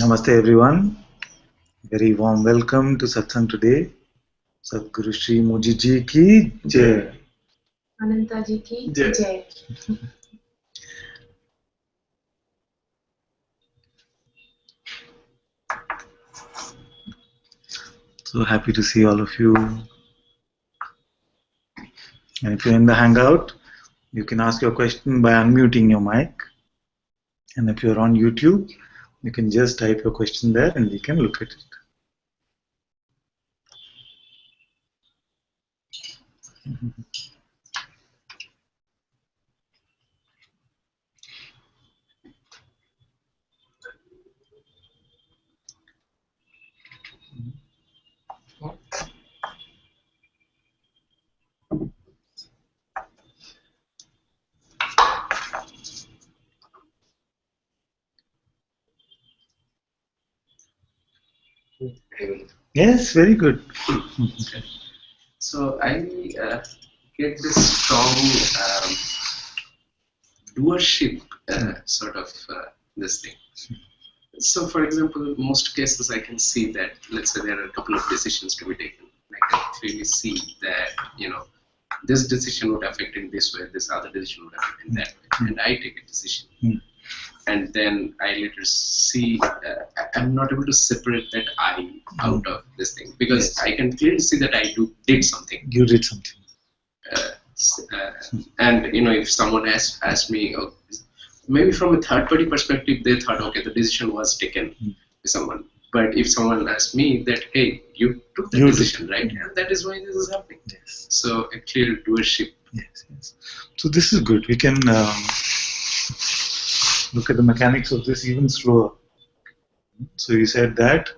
Namaste everyone. Very warm welcome to Satsang today. Satguru Shri Moji Ji ki Jai. Ananta ji ki Jai. So happy to see all of you. And if you're in the Hangout, you can ask your question by unmuting your mic. And if you're on YouTube, you can just type your question there and we can look at it. Yes, very good. Okay. So I get this strong doership sort of this thing. So for example, most cases I can see that, let's say there are a couple of decisions to be taken. I can clearly see that, this decision would affect in this way, this other decision would affect in that way. And I take a decision. And then I later see, I'm not able to separate that I out of this thing, because Yes. I can clearly see that I did something. You did something. And if someone asked me, maybe from a third party perspective, they thought, okay, the decision was taken by someone. But if someone asked me that, hey, you took the decision, right? And that is why this is happening. Yes. So a clear doership. Yes, yes. So this is good. We can look at the mechanics of this even slower. So you said that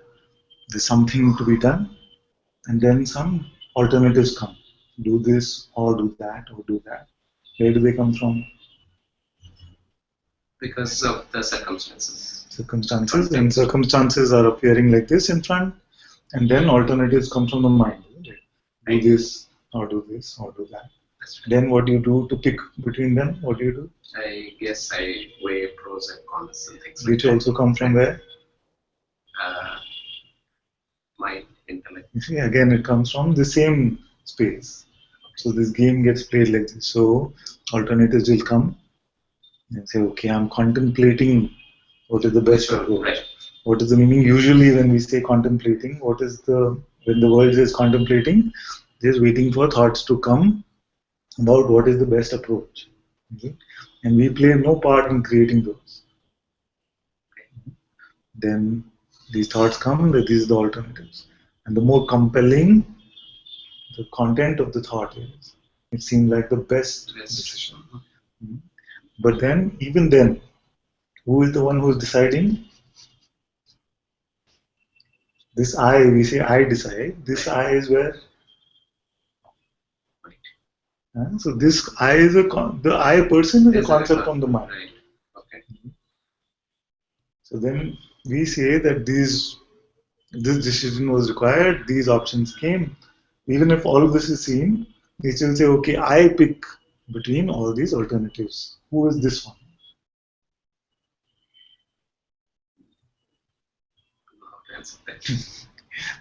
there's something to be done, and then some alternatives come. Do this, or do that, or do that. Where do they come from? Because of the circumstances. Circumstances, and circumstances are appearing like this in front, and then alternatives come from the mind. Do this, or do this, or do that. Then what do you do to pick between them? What do you do? I guess I weigh pros and cons and things Which like also come from where? that. Mind, intellect. You see, again, it comes from the same space. So this game gets played like this. So alternatives will come and say, okay, I'm contemplating what is the best approach. Right. What is the meaning? Usually when we say contemplating, when the world is contemplating, just waiting for thoughts to come about what is the best approach. Okay? And we play no part in creating those. Then these thoughts come, that these are the alternatives. And the more compelling the content of the thought is, it seems like the best decision. But then, even then, who is the one who is deciding? This I, we say I decide. This I is where? So this I is the I person is a concept from the mind. Right. Okay. So then we say that this decision was required, these options came. Even if all of this is seen, we still say, okay, I pick between all these alternatives. Who is this one?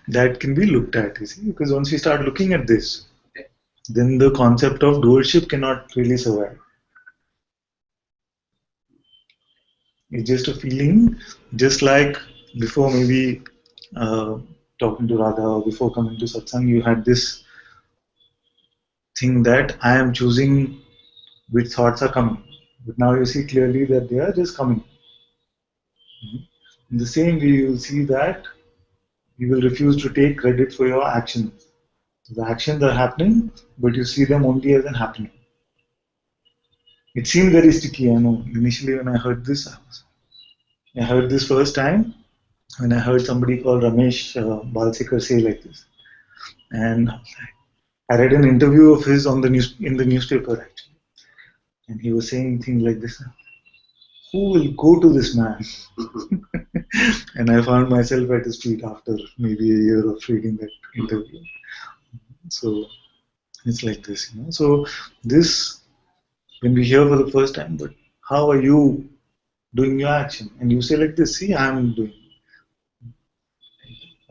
That can be looked at, you see, because once we start looking at this, then the concept of doership cannot really survive. It's just a feeling, just like before maybe talking to Radha or before coming to Satsang, you had this thing that I am choosing which thoughts are coming. But now you see clearly that they are just coming. In the same way, you will see that you will refuse to take credit for your actions. So the actions are happening, but you see them only as an happening. It seemed very sticky, I know. Initially when I heard this first time, when I heard somebody called Ramesh Balsekar say like this. And I read an interview of his in the newspaper actually. And he was saying things like this. Who will go to this man? And I found myself at his feet after maybe a year of reading that interview. So it's like this, So this, when we hear for the first time, but how are you doing your action? And you say like this, see, I'm doing.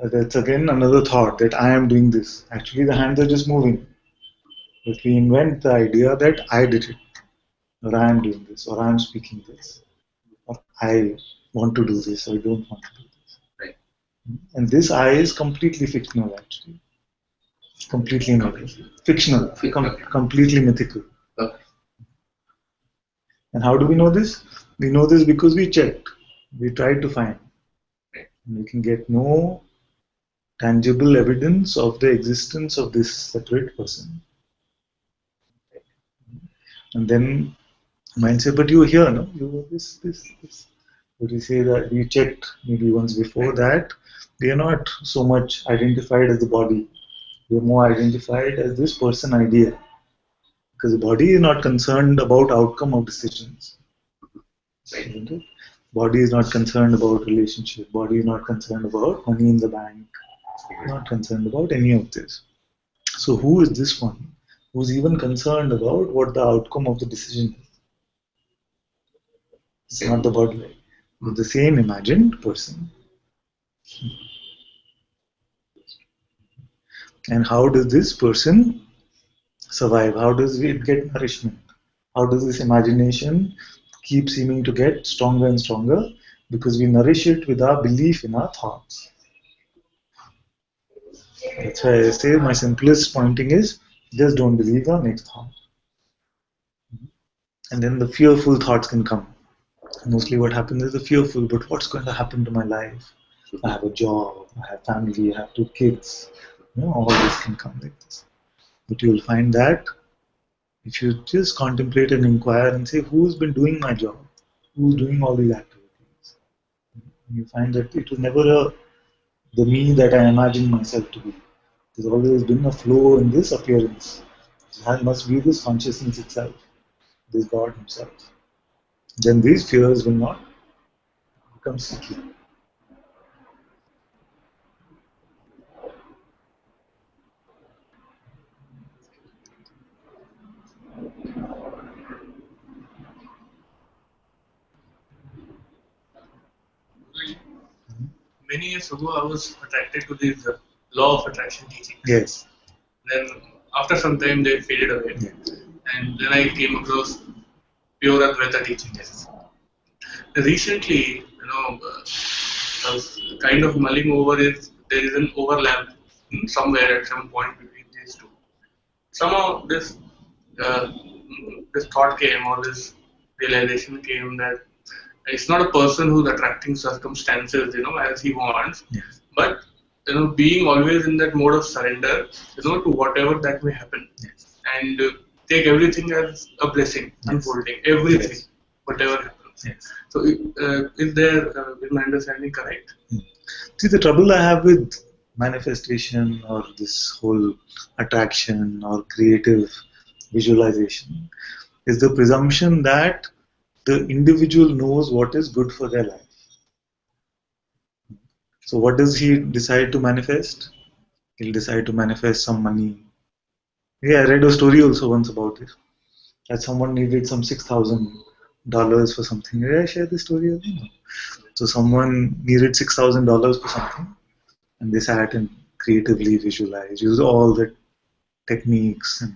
That's again another thought that I am doing this. Actually, the hands are just moving. But we invent the idea that I did it, or I am doing this, or I am speaking this, or I want to do this, or I don't want to do this. Right. And this I is completely fictional, actually. Completely fictional, completely mythical. Okay. And how do we know this? We know this because we checked. We tried to find. Right. And we can get no tangible evidence of the existence of this separate person. And then mind say, but you were here, no? You were this. But we say that we checked maybe once before that we are not so much identified as the body. We are more identified as this person idea. Because the body is not concerned about outcome of decisions. Isn't it? Body is not concerned about relationship. Body is not concerned about money in the bank. Not concerned about any of this. So who is this one who's even concerned about what the outcome of the decision is? It's not the body. It's the same imagined person. And how does this person survive? How does it get nourishment? How does this imagination keep seeming to get stronger and stronger? Because we nourish it with our belief in our thoughts. That's why I say my simplest pointing is just don't believe our next thought. And then the fearful thoughts can come. Mostly what happens is the fearful, but what's going to happen to my life? I have a job, I have family, I have 2 kids. All this can come like this. But you'll find that if you just contemplate and inquire and say, who's been doing my job? Who's doing all these activities? You find that it was never the me that I imagined myself to be. There's always been a flow in this appearance. There must be this consciousness itself, this God himself. Then these fears will not become sticky. Many years ago, I was attracted to this law of attraction teaching. Yes. Then, after some time, they faded away. Yes. And then I came across pure Advaita teaching. Yes. Recently, I was kind of mulling over if there is an overlap somewhere at some point between these two. Somehow, uh, this thought came, or this realization came that it's not a person who's attracting circumstances, as he wants, Yes. but being always in that mode of surrender, to whatever that may happen, Yes. and take everything as a blessing, Yes. unfolding everything, Yes. whatever happens. Yes. So, is my understanding correct? See, the trouble I have with manifestation or this whole attraction or creative visualization is the presumption that the individual knows what is good for their life. So what does he decide to manifest? He'll decide to manifest some money. Yeah, I read a story also once about this. That someone needed some $6,000 for something. Did I share this story again? No. So someone needed $6,000 for something, and they sat and creatively visualized, used all the techniques and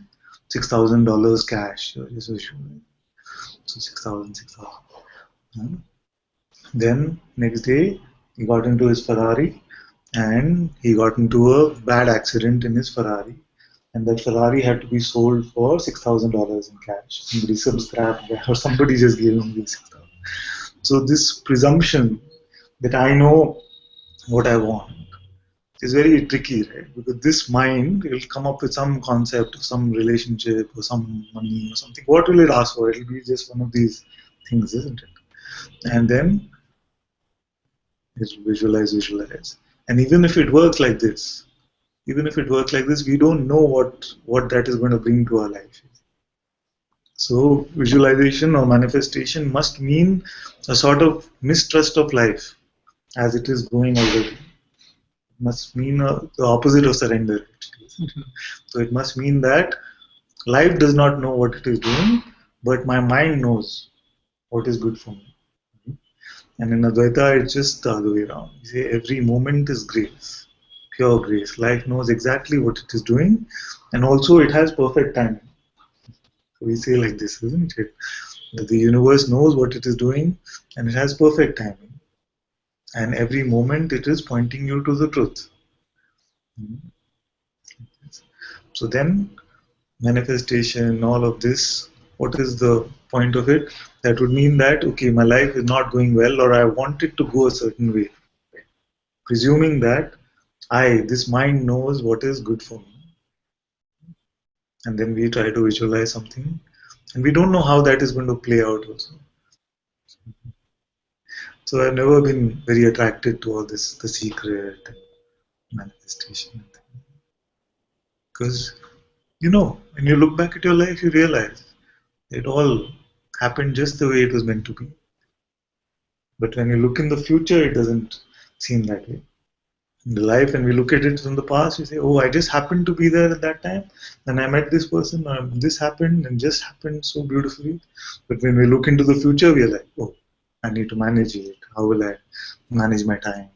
$6,000 cash. So 6,000. Then next day he got into his Ferrari and he got into a bad accident in his Ferrari, and that Ferrari had to be sold for $6,000 in cash. Somebody subscribed that, or somebody just gave him the 6,000. So this presumption that I know what I want is very tricky, right? Because this mind will come up with some concept of some relationship or some money or something. What will it ask for? It will be just one of these things, isn't it? And then it will visualize. And even if it works like this, we don't know what that is going to bring to our life. So visualization or manifestation must mean a sort of mistrust of life as it is going already. It must mean the opposite of surrender. So it must mean that life does not know what it is doing, but my mind knows what is good for me. And in Advaita, it's just the other way around. You say every moment is grace. pure grace. Life knows exactly what it is doing, and also it has perfect timing. So we say like this, isn't it? That the universe knows what it is doing, and it has perfect timing. And every moment it is pointing you to the truth. So then, manifestation, all of this, what is the point of it? That would mean that, okay, my life is not going well, or I want it to go a certain way. Presuming that this mind knows what is good for me. And then we try to visualize something, and we don't know how that is going to play out also. So I've never been very attracted to all this, the secret and manifestation. Because, when you look back at your life, you realize it all happened just the way it was meant to be. But when you look in the future, it doesn't seem that way. In the life, when we look at it from the past, we say, oh, I just happened to be there at that time, and I met this person, this happened, and just happened so beautifully. But when we look into the future, we are like, oh, I need to manage it. How will I manage my time?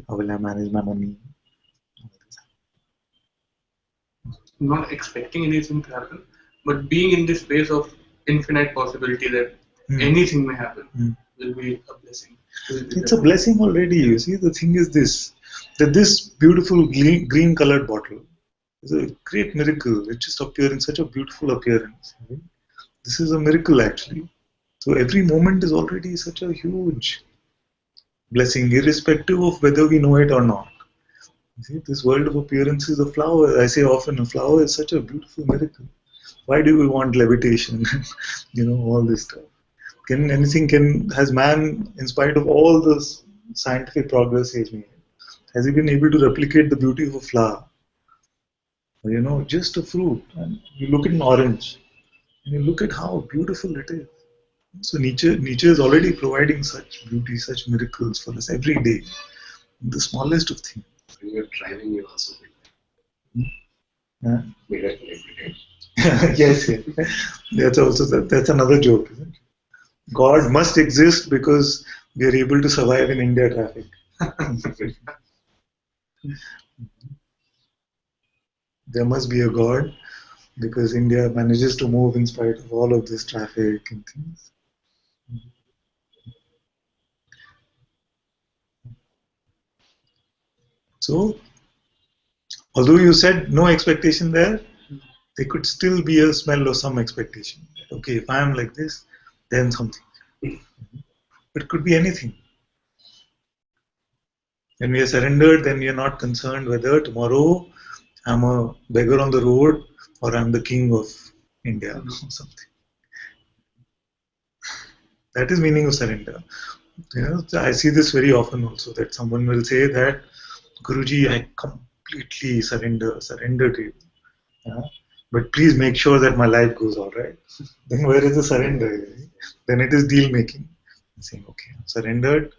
How will I manage my money? Not expecting anything to happen, but being in this space of infinite possibility that anything may happen will be a blessing. It's a blessing already. You see, the thing is that this beautiful green colored bottle is a great miracle. It just appeared in such a beautiful appearance. This is a miracle actually. So every moment is already such a huge blessing, irrespective of whether we know it or not. You see, this world of appearances, a flower, I say often, a flower is such a beautiful miracle. Why do we want levitation? All this stuff. Has man, in spite of all the scientific progress he's made, has he been able to replicate the beauty of a flower? Just a fruit. And you look at an orange, and you look at how beautiful it is. So nature is already providing such beauty, such miracles for us every day. The smallest of things. When you're driving, you also Yeah. miracle every day. Yes. That's another joke, isn't it? God must exist because we are able to survive in India traffic. There must be a God because India manages to move in spite of all of this traffic and things. So, although you said no expectation there could still be a smell of some expectation. Okay, if I am like this, then something. It could be anything. When we are surrendered, then we are not concerned whether tomorrow I'm a beggar on the road or I'm the king of India or something. That is meaning of surrender. I see this very often also, that someone will say that, Guruji, I completely surrender to you. But please make sure that my life goes all right. Then where is the surrender? Then it is deal making. Saying, okay, I'm surrendered,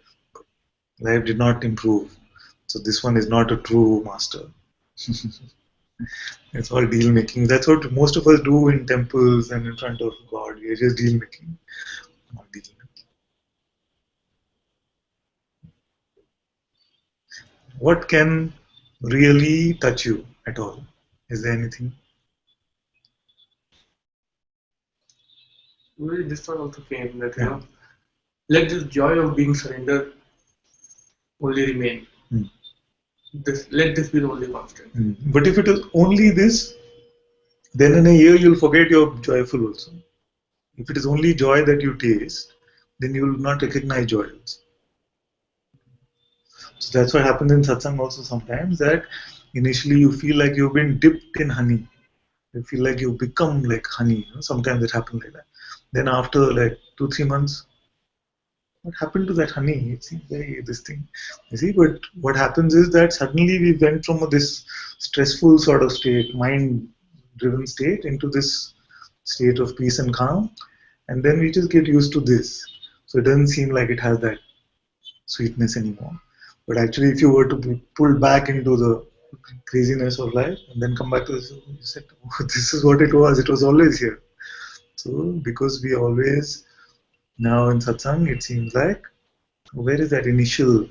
life did not improve. So this one is not a true master. It's all deal making. That's what most of us do in temples and in front of God. We are just deal making. Not deal making. What can really touch you at all? Is there anything? Well, this thought also came that let this joy of being surrendered only remain. Let this be the only constant. But if it is only this, then in a year you'll forget you're joyful also. If it is only joy that you taste, then you will not recognize joy also. So that's what happens in satsang also sometimes, that initially you feel like you've been dipped in honey. You feel like you become like honey. Sometimes it happens like that. Then after like 2-3 months, what happened to that honey? It seems very this thing. You see, but what happens is that suddenly we went from this stressful sort of state, mind-driven state, into this state of peace and calm, and then we just get used to this. So it doesn't seem like it has that sweetness anymore. But actually, if you were to be pulled back into the craziness of life and then come back to this, you said, oh, this is what it was always here. So because we always, now in satsang, it seems like, where is that initial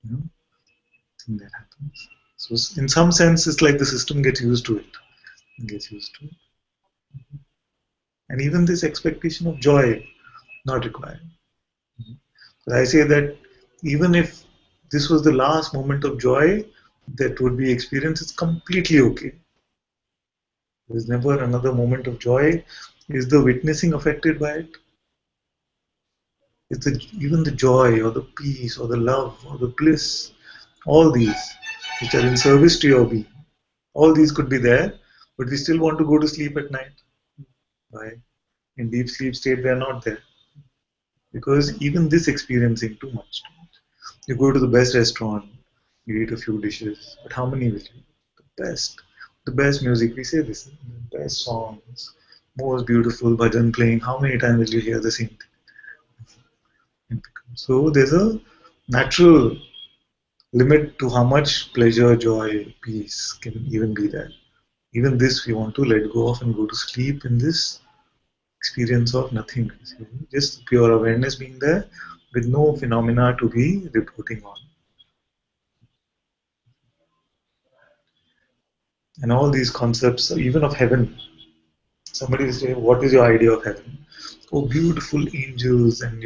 thing that happens? So in some sense, it's like the system gets used to it. Gets used to it. And even this expectation of joy, not required. So I say that even if this was the last moment of joy that would be experienced, it's completely okay. There's never another moment of joy. Is the witnessing affected by it? It's even the joy or the peace or the love or the bliss, all these which are in service to your being, all these could be there, but we still want to go to sleep at night. Why? In deep sleep state, they are not there. Because even this experiencing too much. You go to the best restaurant, you eat a few dishes, but how many will you? The best music, we say this, the best songs, most beautiful bhajan playing, how many times will you hear the same thing? So there's a natural limit to how much pleasure, joy, peace can even be there. Even this we want to let go of and go to sleep in this experience of nothing. Just pure awareness being there with no phenomena to be reporting on. And all these concepts, even of heaven. Somebody will say, what is your idea of heaven? Oh, beautiful angels and,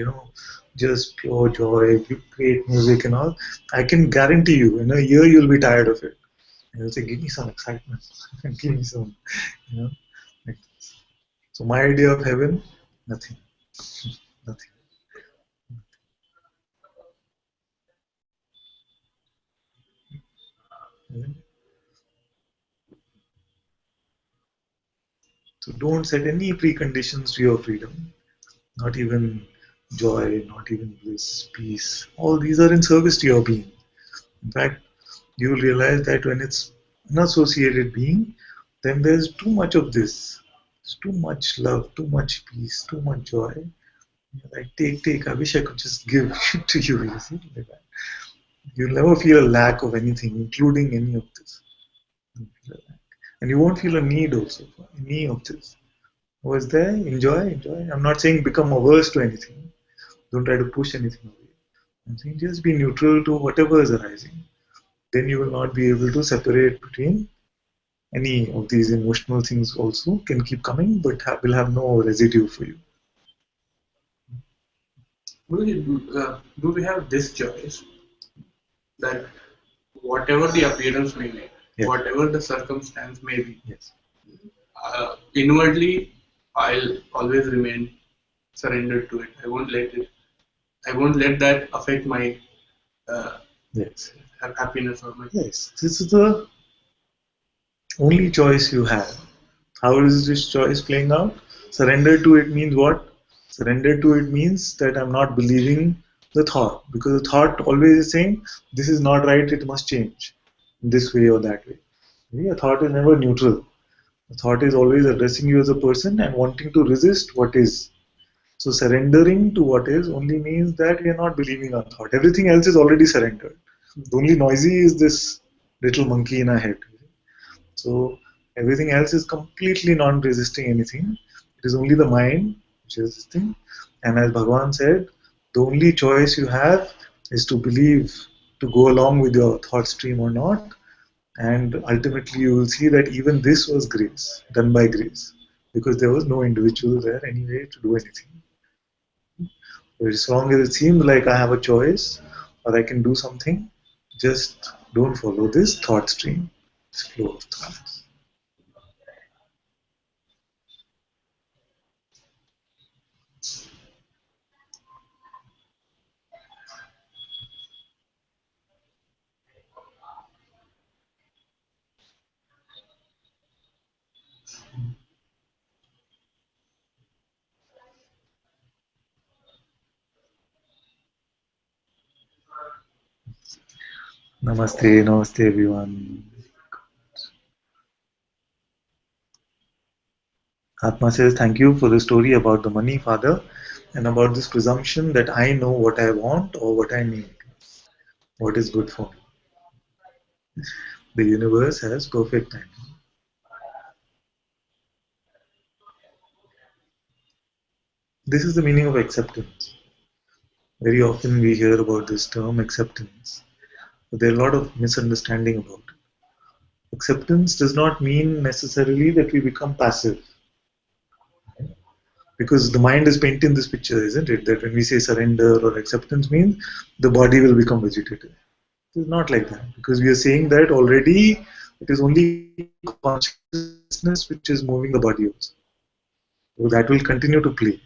just pure joy, great music and all. I can guarantee you, in a year you'll be tired of it. And you'll say, give me some excitement. Give me some, you know. Like, so my idea of heaven, nothing. Nothing. So don't set any preconditions to your freedom. Not even joy, not even bliss, peace. All these are in service to your being. In fact, you will realize that when it's an associated being, then there's too much of this. There's too much love, too much peace, too much joy. You're like, take. I wish I could just give it to you. You see, like that. You'll never feel a lack of anything, including any of this. And you won't feel a need also for any of this. Was there? Enjoy. I'm not saying become averse to anything. Don't try to push anything away. I'm saying just be neutral to whatever is arising. Then you will not be able to separate between any of these emotional things also can keep coming but will have no residue for you. Do we have this choice that whatever the appearance may be, Yes. whatever the circumstance may be, Yes. Inwardly I'll always remain surrendered to it. I won't let that affect my Yes. happiness or my. Yes. This is the only choice you have. How is this choice playing out? Surrender to it means what? Surrender to it means that I'm not believing the thought, because the thought always is saying this is not right, it must change in this way or that way. A thought is never neutral. The thought is always addressing you as a person and wanting to resist what is. So surrendering to what is only means that we are not believing our thought. Everything else is already surrendered. The only noisy is this little monkey in our head. So everything else is completely non-resisting anything. It is only the mind which is resisting. And as Bhagavan said, the only choice you have is to believe, to go along with your thought stream or not. And ultimately you will see that even this was grace, done by grace. Because there was no individual there anyway to do anything. As long as it seems like I have a choice or I can do something, just don't follow this thought stream, this flow of thoughts. Namaste everyone. Atma says, thank you for the story about the money, Father, and about this presumption that I know what I want or what I need, what is good for me. The universe has perfect timing. This is the meaning of acceptance. Very often we hear about this term acceptance, but there are a lot of misunderstanding about it. Acceptance does not mean necessarily that we become passive. Because the mind is painting this picture, isn't it? That when we say surrender or acceptance means the body will become vegetative. It is not like that. Because we are saying that already it is only consciousness which is moving the body also. So that will continue to play.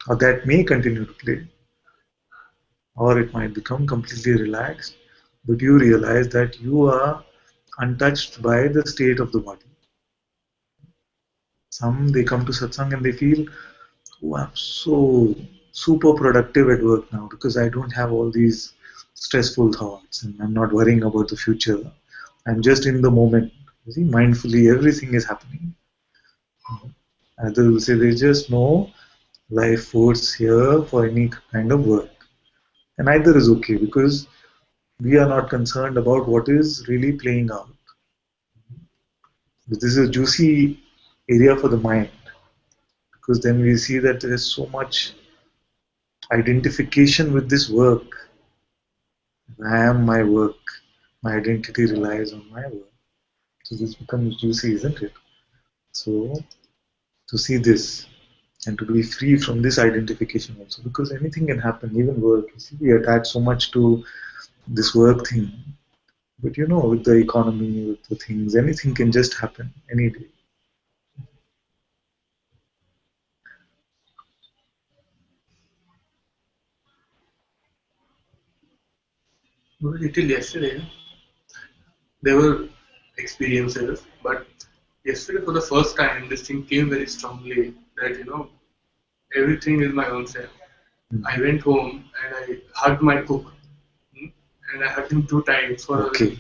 Or that may continue to play. Or it might become completely relaxed. But you realize that you are untouched by the state of the body. Some, they come to satsang and they feel, oh, I'm so super productive at work now because I don't have all these stressful thoughts and I'm not worrying about the future. I'm just in the moment. You see, mindfully, everything is happening. Others will say there's just no life force here for any kind of work. And either is okay because we are not concerned about what is really playing out. But this is a juicy area for the mind because then we see that there is so much identification with this work. I am my work. My identity relies on my work. So this becomes juicy, isn't it? So to see this and to be free from this identification also, because anything can happen, even work. You see, we attach so much to this work thing. But you know, with the economy, with the things, anything can just happen any day. Little yesterday, there were experiences, but yesterday for the first time, this thing came very strongly that everything is my own self. I went home and I hugged my cook, and I hugged him 2 times for Okay.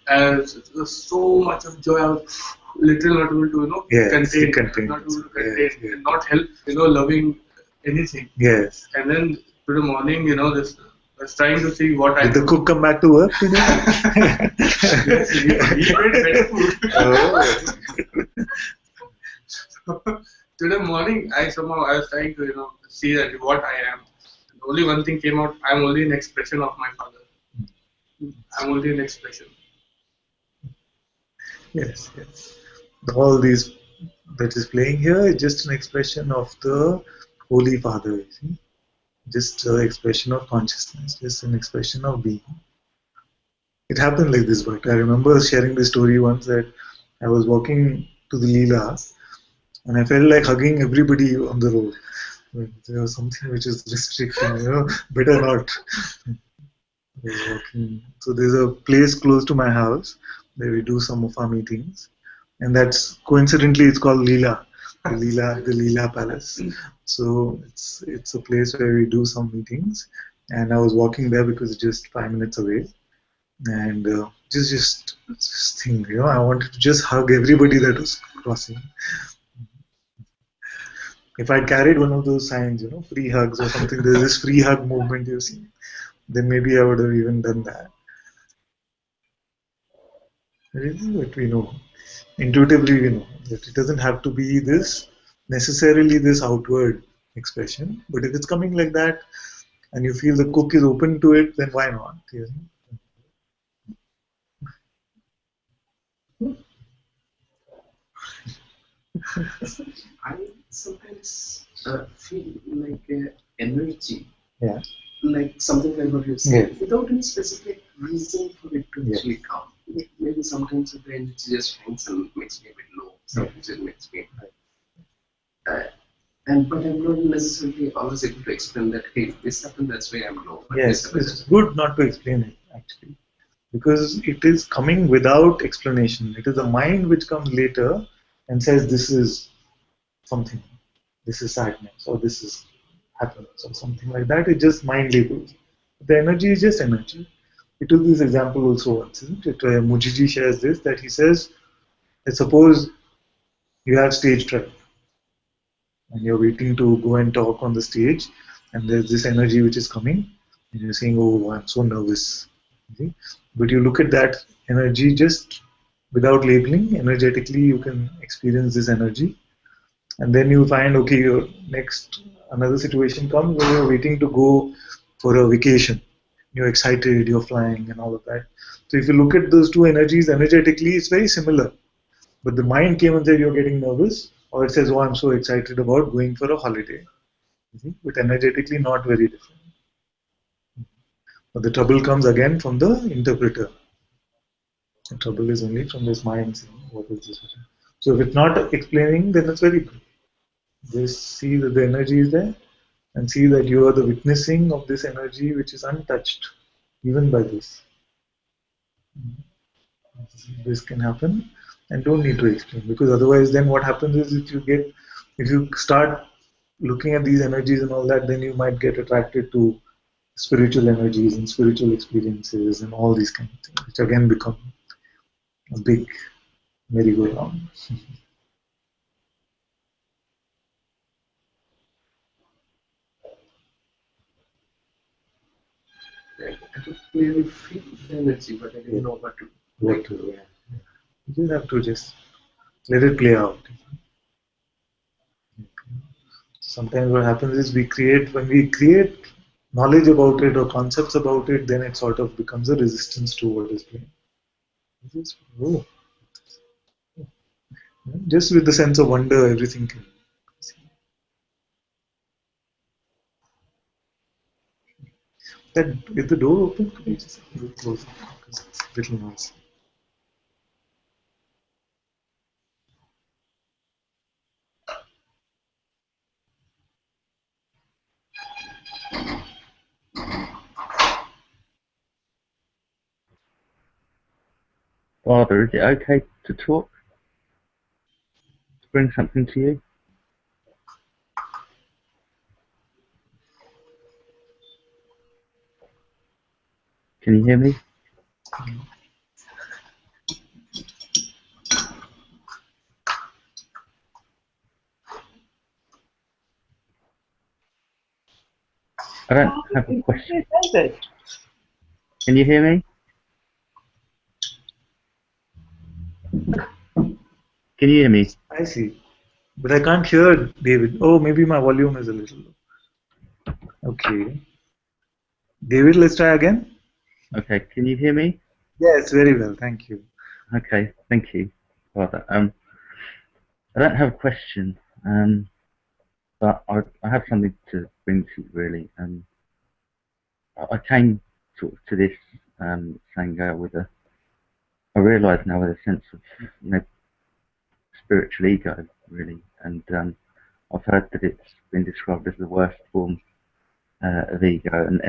and it was so much of joy. I was literally not able to contain, not able to contain, and not help loving anything. Yes. And then to the morning, this. I was trying to see what Did the cook come back to work today? Yes, he made better food. Oh. Today morning, I was trying to see that what I am. Only one thing came out: I'm only an expression of my father. I'm only an expression. Yes, yes. All these that is playing here is just an expression of the Holy Father. You see? Just an expression of consciousness, just an expression of being. It happened like this, but I remember sharing this story once that I was walking to the Leela and I felt like hugging everybody on the road. But there was something which is restricting, better not. I was walking. So there's a place close to my house where we do some of our meetings, and that's coincidentally it's called Leela, the Leela Palace. So it's a place where we do some meetings, and I was walking there because it's just 5 minutes away, and just think, I wanted to just hug everybody that was crossing. If I carried one of those signs, free hugs or something, there's this free hug movement you see, then maybe I would have even done that. But we know, intuitively we know that it doesn't have to be necessarily this outward expression, but if it's coming like that and you feel the cook is open to it, then why not? I sometimes feel like energy. Yeah. Like something like what you said, Yes. without any specific reason for it to Yes. actually come. Maybe sometimes the energy just hangs and makes me a bit low. Sometimes it makes me high. But I'm not necessarily always able to explain that, hey, this happened, that's why I'm low. But Yes, it's good not to explain it actually, because it is coming without explanation. It is the mind which comes later and says this is something, this is sadness, or this is happiness, or something like that. It just mind labels. The energy is just energy. We took this example also once, isn't it? Mujiji shares this, that he says, let's suppose you have stage fright and you're waiting to go and talk on the stage, and there's this energy which is coming, and you're saying, oh, I'm so nervous. Okay? But you look at that energy just without labeling, energetically you can experience this energy, and then you find, okay, your next, another situation comes where you're waiting to go for a vacation. you're excited, you're flying, and all of that. So if you look at those two energies energetically, it's very similar. But the mind came and said you're getting nervous, or it says, "Oh, I'm so excited about going for a holiday." But energetically, not very different. But the trouble comes again from the interpreter. The trouble is only from this mind saying, "What is this?" So if it's not explaining, then it's very good. Just see that the energy is there, and see that you are the witnessing of this energy which is untouched, even by this. This can happen, and don't need to explain, because otherwise then what happens is if you start looking at these energies and all that, then you might get attracted to spiritual energies and spiritual experiences and all these kind of things, which again become a big merry-go-round. I could clearly feel the energy, but I didn't know what to do. Yeah. You just have to just let it play out. Sometimes what happens is when we create knowledge about it or concepts about it, then it sort of becomes a resistance to what is playing. Oh, just with the sense of wonder, everything can. That is the door open? Could you just close it? Because it's a little noisy. Father, is it okay to talk? To bring something to you? Can you hear me? I don't have a question. Can you hear me? Can you hear me? I see. But I can't hear David. Oh, maybe my volume is a little low. Okay. David, let's try again. Okay, can you hear me? Yes, very well. Thank you. Okay, thank you, Father. I don't have a question, but I have something to bring to you, really. I came sort of to this Sangha with I realise now with a sense of, spiritual ego, really, and I've heard that it's been described as the worst form of ego, and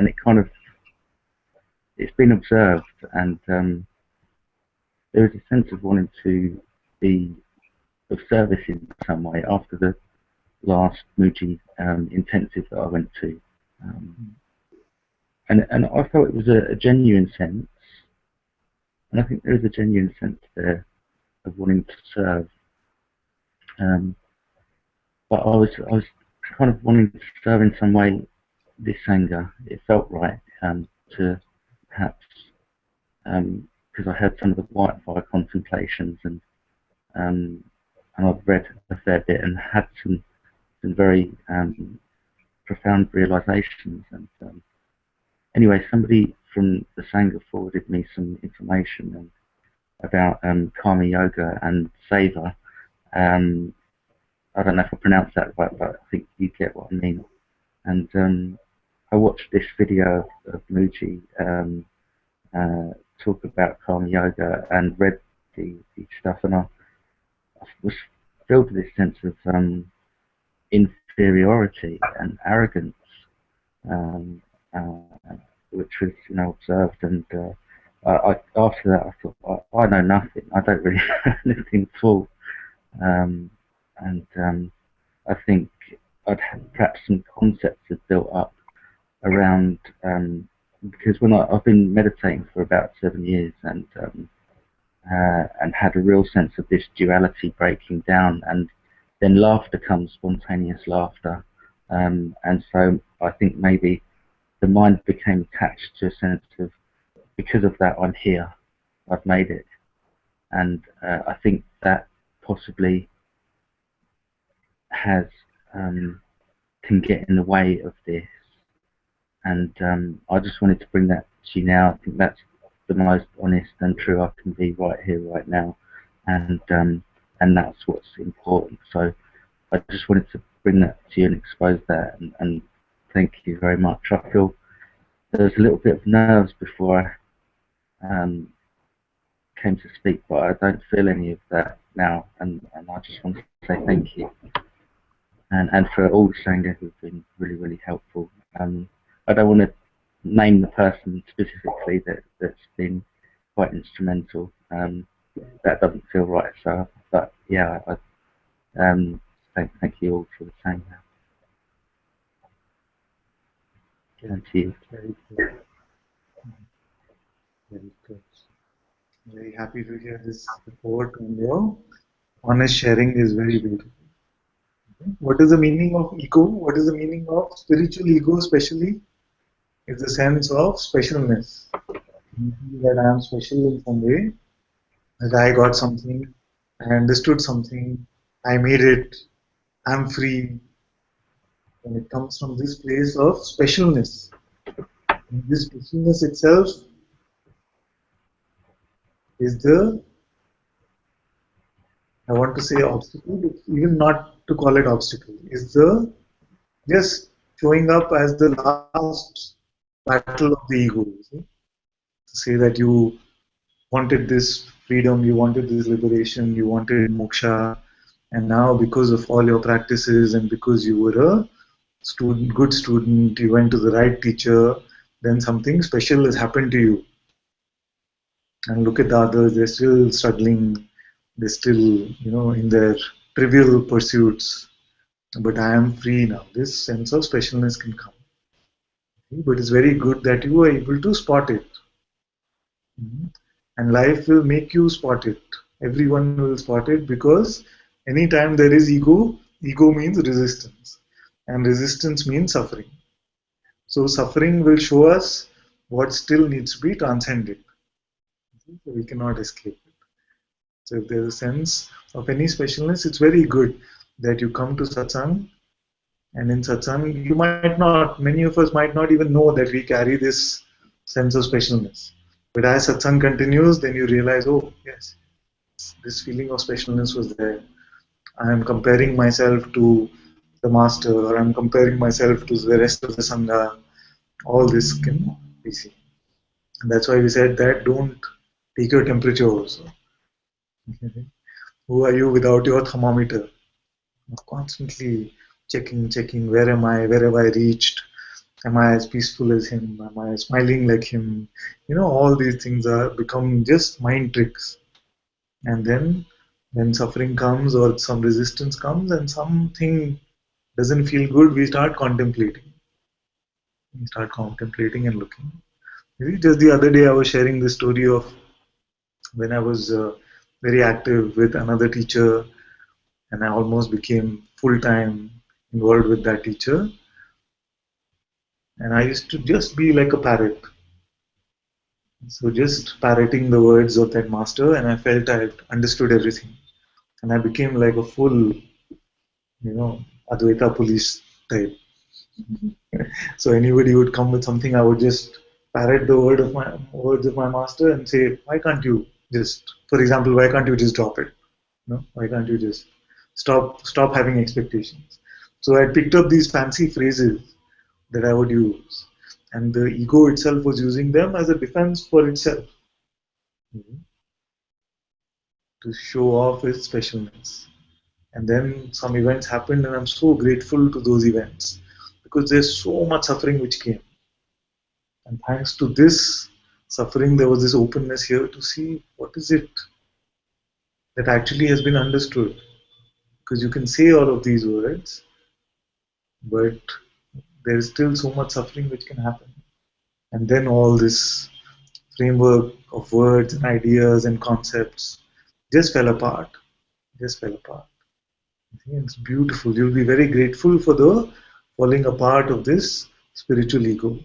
it's been observed, and there is a sense of wanting to be of service in some way after the last Muji intensive that I went to, and I felt it was a genuine sense, and I think there is a genuine sense there of wanting to serve, but I was kind of wanting to serve in some way this Sangha. It felt right to perhaps because I had some of the white fire contemplations, and I've read a fair bit and had some very profound realizations. And anyway, somebody from the Sangha forwarded me some information about Karma Yoga and Seva. I don't know if I pronounced that right, but I think you get what I mean. And I watched this video of Muji talk about Karma Yoga and read the stuff, and I was filled with this sense of inferiority and arrogance, um, which was observed. And after that, I thought, I know nothing. I don't really know anything at all. And I think I'd had perhaps some concepts had built up around because when I've been meditating for about 7 years, and had a real sense of this duality breaking down, and then laughter comes, spontaneous laughter, and so I think maybe the mind became attached to a sense of, because of that I'm here, I've made it, and I think that possibly has can get in the way of this, and I just wanted to bring that to you now. I think that's the most honest and true I can be right here, right now, and that's what's important. So I just wanted to bring that to you and expose that, and thank you very much. I feel there was a little bit of nerves before I came to speak, but I don't feel any of that now, and I just want to say thank you, and for all the Sangha who've been really, really helpful. I don't want to name the person specifically that's been quite instrumental. That doesn't feel right. So, but yeah, thank you all for the Sangha. Thank you. Very good. Very good. Very happy to hear this report, and your honest sharing is very beautiful. What is the meaning of ego? What is the meaning of spiritual ego, especially? Is the sense of specialness. That I am special in some way, that I got something, I understood something, I made it, I'm free. And it comes from this place of specialness. And this specialness itself is the, I want to say obstacle, but even not to call it obstacle, is the just showing up as the last battle of the ego. See? To say that you wanted this freedom, you wanted this liberation, you wanted moksha, and now because of all your practices and because you were a student, good student, you went to the right teacher, then something special has happened to you. And look at the others, they're still struggling, they're still, in their trivial pursuits. But I am free now. This sense of specialness can come. But it's very good that you are able to spot it. And life will make you spot it. Everyone will spot it, because anytime there is ego, ego means resistance. And resistance means suffering. So suffering will show us what still needs to be transcended. So we cannot escape it. So if there's a sense of any specialness, it's very good that you come to satsang. And in satsang, you might not, many of us might not even know that we carry this sense of specialness. But as satsang continues, then you realize, oh, yes, this feeling of specialness was there. I am comparing myself to the master, or I'm comparing myself to the rest of the Sangha. All this can be seen. And that's why we said that don't take your temperature also. Who are you without your thermometer? Constantly checking, where am I, where have I reached? Am I as peaceful as him? Am I smiling like him? All these things are become just mind tricks. And then when suffering comes or some resistance comes and something doesn't feel good, we start contemplating. We start contemplating and looking. Maybe just the other day I was sharing the story of when I was very active with another teacher, and I almost became full-time involved with that teacher. And I used to just be like a parrot. So just parroting the words of that master, and I felt I had understood everything. And I became like a full, Advaita police type. So anybody would come with something, I would just parrot the words of my master and say, why can't you just, for example, why can't you just drop it? Why can't you just stop having expectations? So I picked up these fancy phrases that I would use, and the ego itself was using them as a defense for itself, to show off its specialness. And then some events happened, and I'm so grateful to those events, because there's so much suffering which came. And thanks to this suffering, there was this openness here to see what is it that actually has been understood. Because you can say all of these words, but there is still so much suffering which can happen. And then all this framework of words and ideas and concepts just fell apart. It's beautiful. You'll be very grateful for the falling apart of this spiritual ego.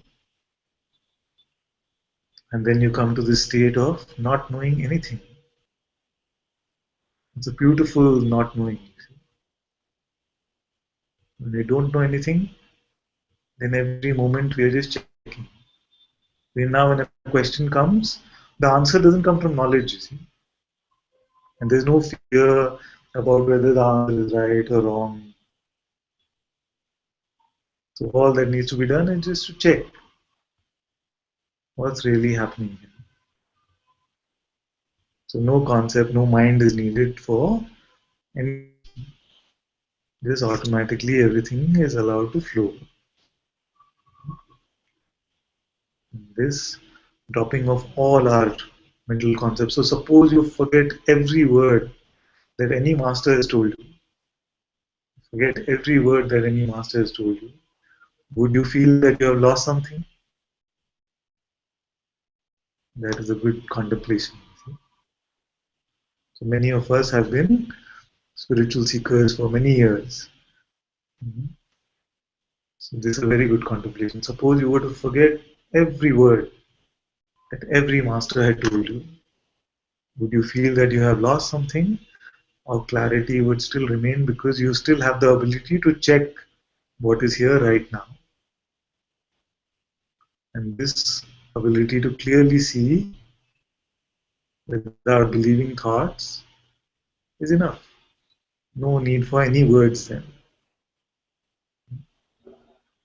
And then you come to this state of not knowing anything. It's a beautiful not knowing. When we don't know anything, then every moment we are just checking. Then now when a question comes, the answer doesn't come from knowledge, you see. And there's no fear about whether the answer is right or wrong. So all that needs to be done is just to check what's really happening here. So no concept, no mind is needed for any. Just automatically everything is allowed to flow. This dropping of all our mental concepts. So suppose you forget every word that any master has told you. Forget every word that any master has told you. Would you feel that you have lost something? That is a good contemplation. So many of us have been spiritual seekers for many years. So this is a very good contemplation. Suppose you were to forget every word that every master had told you. Would you feel that you have lost something, or clarity would still remain because you still have the ability to check what is here right now? And this ability to clearly see without believing thoughts is enough. No need for any words then.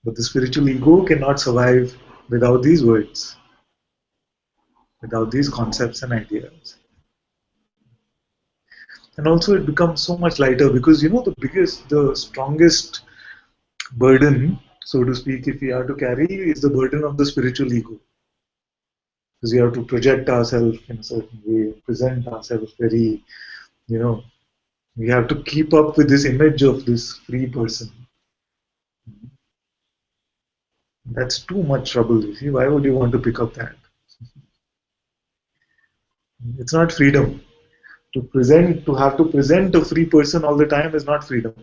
But the spiritual ego cannot survive without these words, without these concepts and ideas. And also it becomes so much lighter because the strongest burden, so to speak, if we are to carry, is the burden of the spiritual ego. Because we have to project ourselves in a certain way, present ourselves very, we have to keep up with this image of this free person. That's too much trouble, you see. Why would you want to pick up that? It's not freedom. To have to present a free person all the time is not freedom.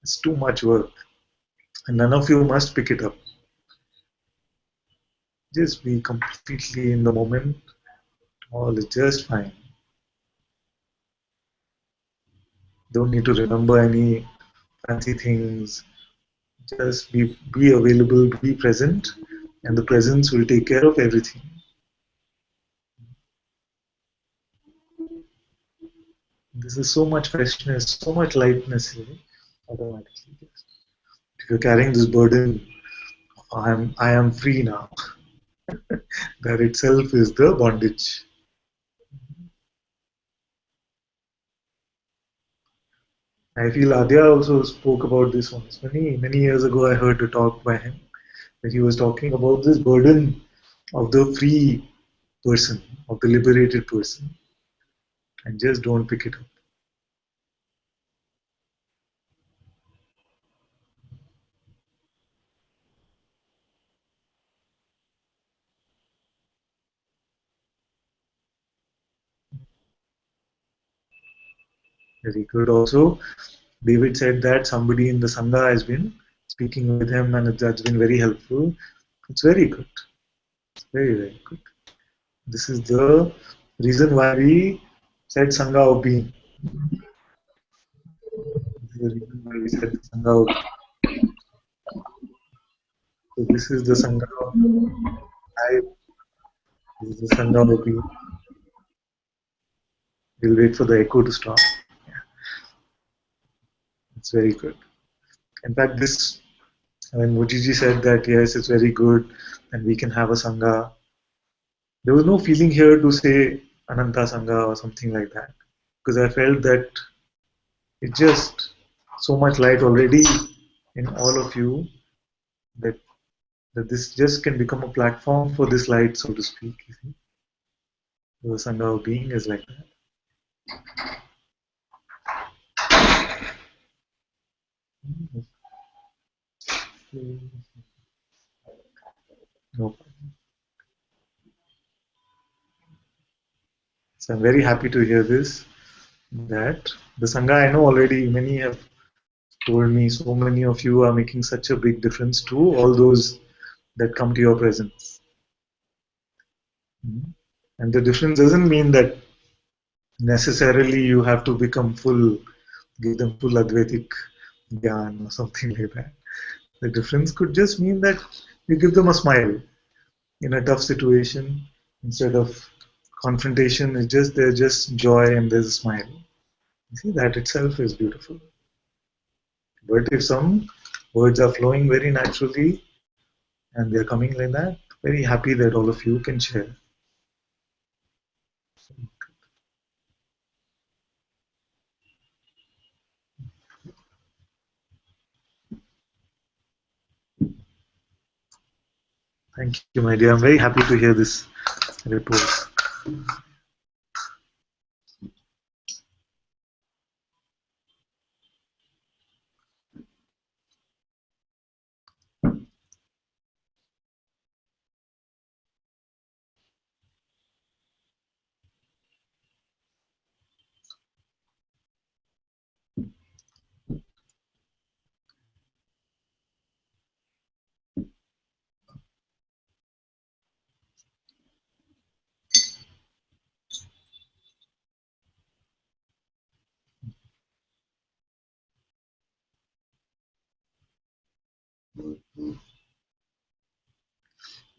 It's too much work. And none of you must pick it up. Just be completely in the moment. All is just fine. Don't need to remember any fancy things. Just be available, be present, and the presence will take care of everything. This is so much freshness, so much lightness here, automatically. If you're carrying this burden, I am free now. That itself is the bondage. I feel Adya also spoke about this once. Many years ago, I heard a talk by him that he was talking about this burden of the free person, of the liberated person, and just don't pick it up. Very good. Also, David said that somebody in the Sangha has been speaking with him and that's been very helpful. It's very good. It's very, very good. This is the reason why we said Sangha of being. This is the reason why we said Sangha of being. So this is the Sangha of I. This is the Sangha of being. We'll wait for the echo to stop. Yeah. It's very good. In fact, when Mujiji said that, yes, it's very good and we can have a Sangha, there was no feeling here to say Ananta Sangha or something like that. Because I felt that it's just so much light already in all of you that this just can become a platform for this light, so to speak. You see? The Sangha of being is like that. No problem. So I'm very happy to hear this. That the Sangha, I know already many have told me, so many of you are making such a big difference to all those that come to your presence. And the difference doesn't mean that necessarily you have to become full, give them full Advaitic Gyan or something like that. The difference could just mean that you give them a smile. in a tough situation, instead of confrontation, there's just joy and there's a smile. You see, that itself is beautiful. But if some words are flowing very naturally and they're coming like that, very happy that all of you can share. Thank you, my dear. I'm very happy to hear this report.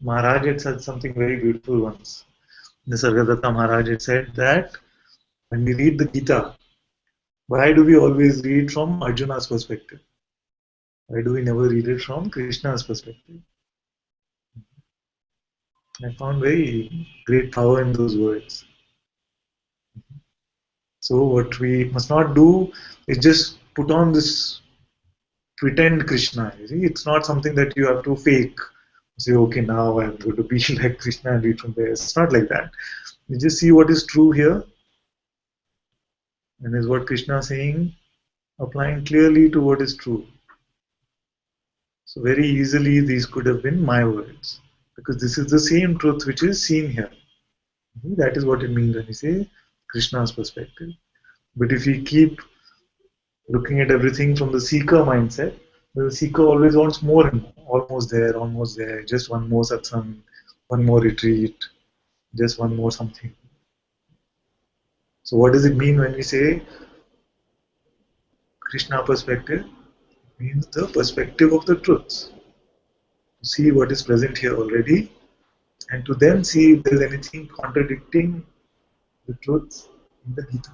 Maharaj had said something very beautiful once. Nisargadatta Maharaj had said that when we read the Gita, why do we always read from Arjuna's perspective? Why do we never read it from Krishna's perspective? I found very great power in those words. So what we must not do is just put on this pretend Krishna. You see, it's not something that you have to fake. Say, okay, now I'm going to be like Krishna and read from there. It's not like that. You just see what is true here, and is what Krishna is saying, applying clearly to what is true. So very easily these could have been my words, because this is the same truth which is seen here. That is what it means when we say Krishna's perspective. But if we keep looking at everything from the seeker mindset, the seeker always wants more and more. Almost there, just one more satsang, one more retreat, just one more something. So what does it mean when we say Krishna perspective? It means the perspective of the truths. To see what is present here already, and to then see if there is anything contradicting the truths in the Gita.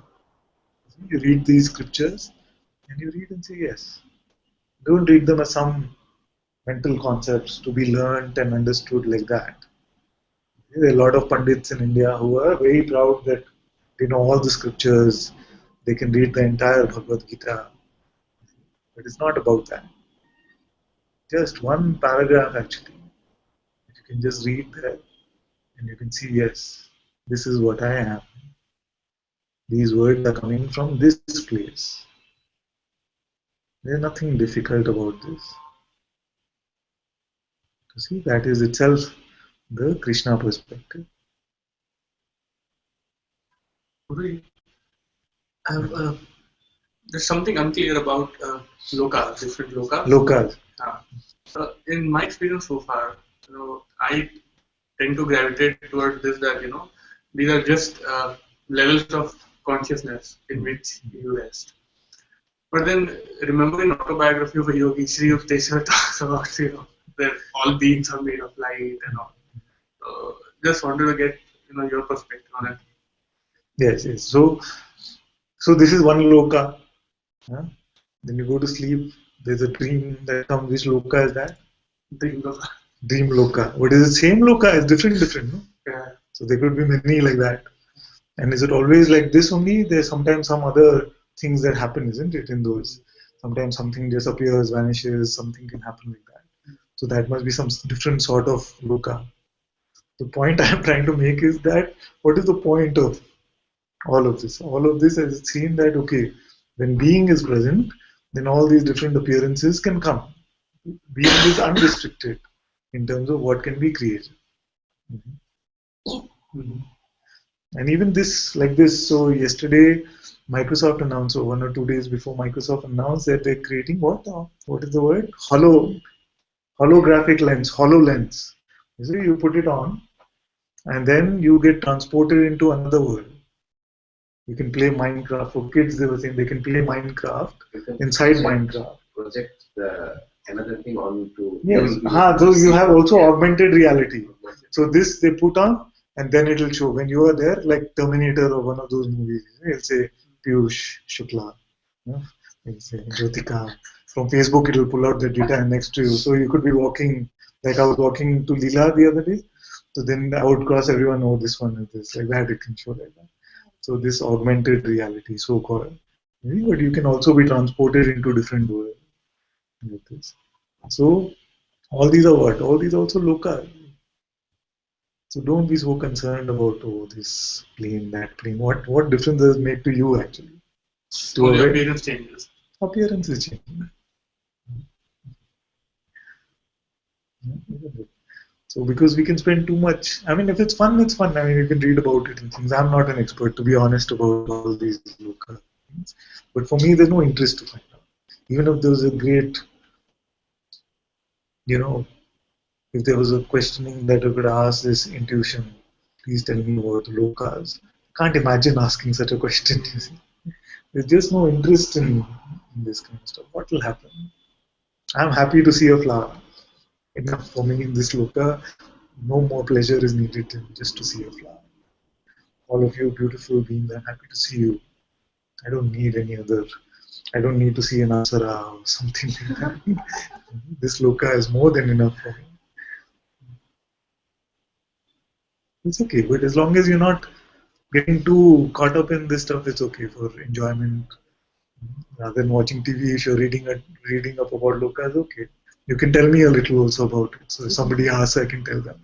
You read these scriptures and you read and say yes. Don't read them as some mental concepts to be learnt and understood like that. There are a lot of Pandits in India who are very proud that they know all the scriptures, they can read the entire Bhagavad Gita. But it's not about that. Just one paragraph actually. You can just read that and you can see, yes, this is what I am. These words are coming from this place. There's nothing difficult about this. To see, that is itself the Krishna perspective. There's something unclear about lokas, different lokas. Lokas. In my experience so far, I tend to gravitate towards this that these are just levels of consciousness in which you rest. But then, remember in autobiography of a yogi, Sri Yukteswar talks about that all beings are made of light and all. Just wanted to get your perspective on it. Yes, yes. So this is one loka. Then you go to sleep. There's a dream that comes. Which loka is that? Dream loka. Dream loka. What is the same loka? It's different, no? Yeah. So there could be many like that. And is it always like this only? There's sometimes some other things that happen, isn't it, in those? Sometimes something disappears, vanishes, something can happen like that. So that must be some different sort of loka. The point I'm trying to make is that what is the point of all of this? All of this has seen that, okay, when being is present, then all these different appearances can come. Being is unrestricted in terms of what can be created. And even this, like this, so yesterday Microsoft announced, or 1 or 2 days before Microsoft announced that they're creating what? What is the word? Holographic lens, HoloLens. You see, you put it on, and then you get transported into another world. You can play Minecraft. For kids, they were saying they can play Minecraft inside Minecraft. Project another thing onto. Yes. So you have also augmented reality. So this they put on, and then it'll show when you are there, like Terminator or one of those movies. It'll say Piyush Shukla, you know, it'll say Jyotika. From Facebook, it'll pull out the data next to you. So you could be walking, like I was walking to Leela the other day. So then I would cross everyone, oh, this one is this, like that. It can show like that. So this augmented reality, so called. But you can also be transported into different worlds with this. So all these are what? All these are also local. So don't be so concerned about this plane, that plane. What difference does it make to you actually? To Only appearance changes. Appearance is changing. So because we can spend too much. I mean, if it's fun, it's fun. I mean, you can read about it and things. I'm not an expert, to be honest, about all these local things. But for me, there's no interest to find out. Even if there was a great, if there was a questioning that I could ask this intuition, please tell me about the lokas. Can't imagine asking such a question. You see. There's just no interest in this kind of stuff. What will happen? I'm happy to see a flower. Enough for me in this loka. No more pleasure is needed than just to see a flower. All of you beautiful beings, I'm happy to see you. I don't need any other. I don't need to see an asara or something like that. This loka is more than enough for me. It's okay, but as long as you're not getting too caught up in this stuff, it's okay for enjoyment. Rather than watching TV, if you're reading up about lokas, okay. You can tell me a little also about it. So if somebody asks, I can tell them.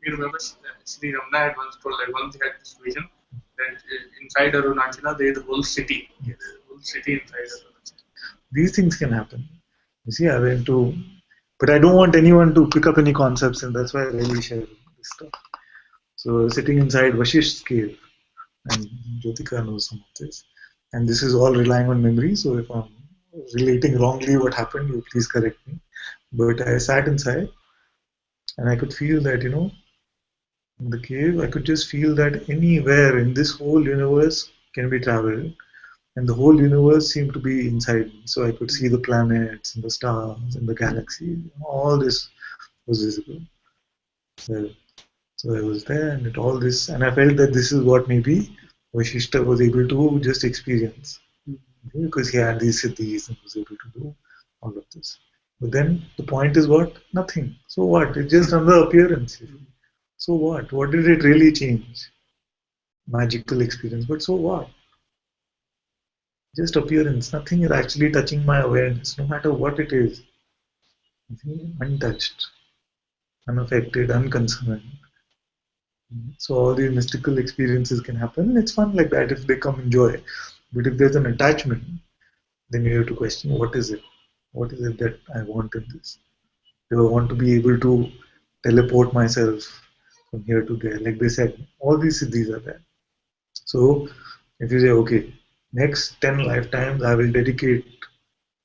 You remember Sri Ramana had once told, like, once he had this vision that inside Arunachala there is the whole city. Yes. The whole city inside Arunachala. These things can happen. You see, I went to, but I don't want anyone to pick up any concepts, and that's why I really share this stuff. So sitting inside Vashisht's cave, and Jyotika knows some of this, and this is all relying on memory. So if I'm relating wrongly what happened, you please correct me. But I sat inside, and I could feel that, in the cave, I could just feel that anywhere in this whole universe can be traveled, and the whole universe seemed to be inside me. So I could see the planets and the stars and the galaxies. All this was visible. So I was there, and all this, and I felt that this is what maybe Vashishta was able to just experience, because he had these siddhis and was able to do all of this. But then the point is what? Nothing. So what? It's just another appearance. So what? What did it really change? Magical experience. But so what? Just appearance. Nothing is actually touching my awareness, no matter what it is. Untouched, unaffected, unconcerned. So all these mystical experiences can happen. It's fun like that if they come in joy. But if there's an attachment, then you have to question, what is it? What is it that I want in this? Do I want to be able to teleport myself from here to there? Like they said, all these siddhis are there. So if you say, okay, next 10 lifetimes I will dedicate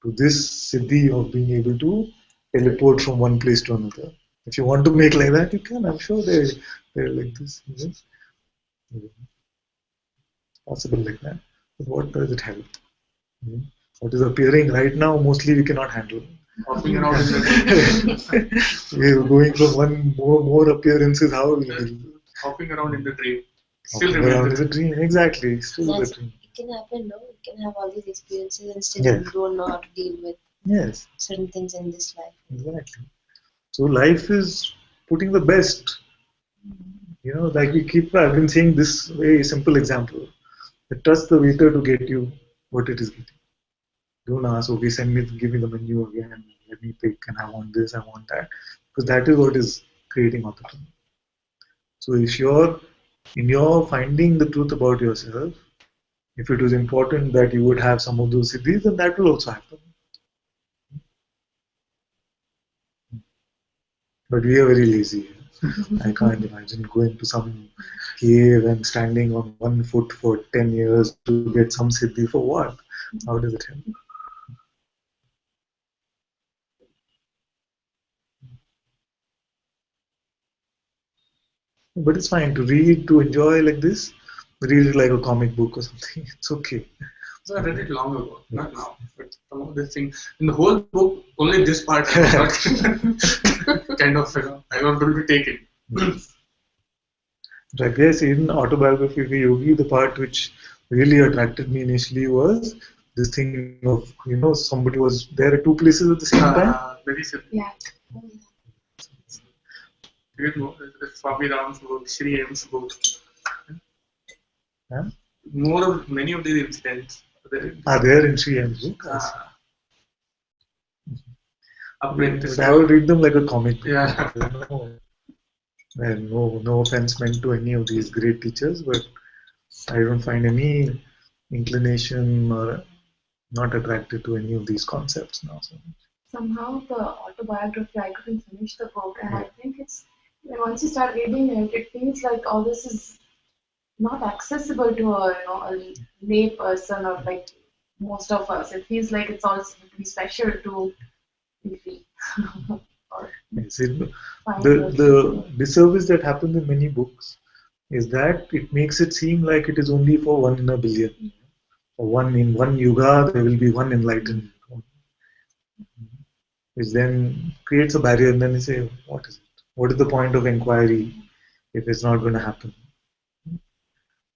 to this siddhi of being able to teleport from one place to another. If you want to make like that, you can. I'm sure they're like this. Possible like that. But what does it help? What is appearing right now, mostly we cannot handle. Hopping around in the We're going from one more appearances. How will we hopping around in the dream. Still hopping around remains in the dream? Exactly. Still Yes, the dream. it can happen, no? You can have all these experiences and still Yes. you don't know how to deal with Yes, certain things in this life. exactly. So life is putting the best. Like I've been saying this very simple example. Trust the waiter to get you what it is getting. Don't ask, okay, give me the menu again, let me pick, and I want this, I want that. Because that is what is creating autonomy. So if you're in your finding the truth about yourself, if it was important that you would have some of those siddhis, then that will also happen. But we are very lazy. I can't imagine going to some cave and standing on one foot for 10 years to get some siddhi for what? How does it help? But it's fine to read, to enjoy like this. Read it like a comic book or something. It's okay. So I read it long ago, not now. But some of this thing in the whole book, only this part I was not kind of, I was able to take it. Yes. I guess in Autobiography of a Yogi, the part which really attracted me initially was this thing of, somebody was there at two places at the same time. Very simple. Yeah. You know, Swami Ram's book, Sri M's book. Huh? Many of these incidents Are there in Sri M's book? Apprentice. But I would read them like a comic book. Yeah. And no offense meant to any of these great teachers, but I don't find any inclination or not attracted to any of these concepts now. So. Somehow the autobiography, I couldn't finish the book, and I think it's once you start reading it, it feels like all this is not accessible to a lay person or like most of us. It feels like it's all to be special to be free. Or Yes, find the disservice that happens in many books is that it makes it seem like it is only for 1 in a billion. Or in one yuga, there will be one enlightened, which then creates a barrier. And then you say, what is it? What is the point of inquiry if it's not going to happen?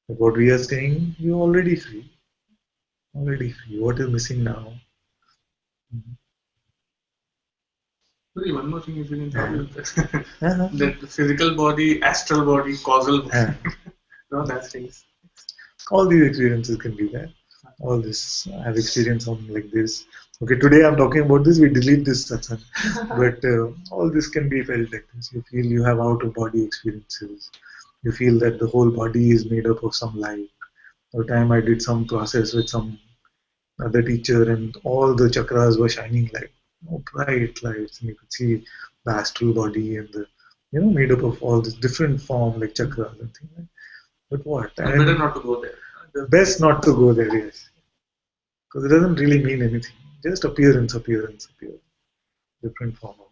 But what we are saying, you're already free. Already free. What is missing now? One more thing, if you can tell me this. Uh-huh. The physical body, astral body, causal body. No, that's things. All these experiences can be there. All this, I've experienced something like this. Okay, today I'm talking about this, we delete this satsang. But all this can be felt like this. You feel you have out of body experiences. You feel that the whole body is made up of some light. The time I did some process with some other teacher and all the chakras were shining like bright lights, and you could see the astral body and the made up of all this different form like chakras and things like that. But what? Better not to go there. Best not to go there, yes. Because it doesn't really mean anything. Just appearance. Different form of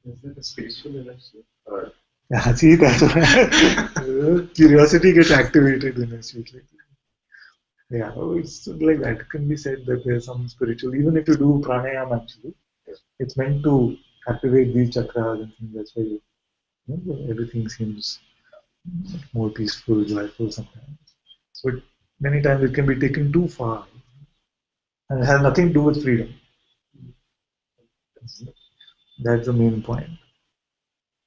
Is that a spiritual energy? Or appearance. See that curiosity gets activated in a sweet like that. Yeah, it's like that. It can be said that there's some spiritual. Even if you do pranayama, actually, it's meant to activate these chakras and things. That's why everything seems more peaceful, joyful sometimes. But many times it can be taken too far, and it has nothing to do with freedom. That's the main point.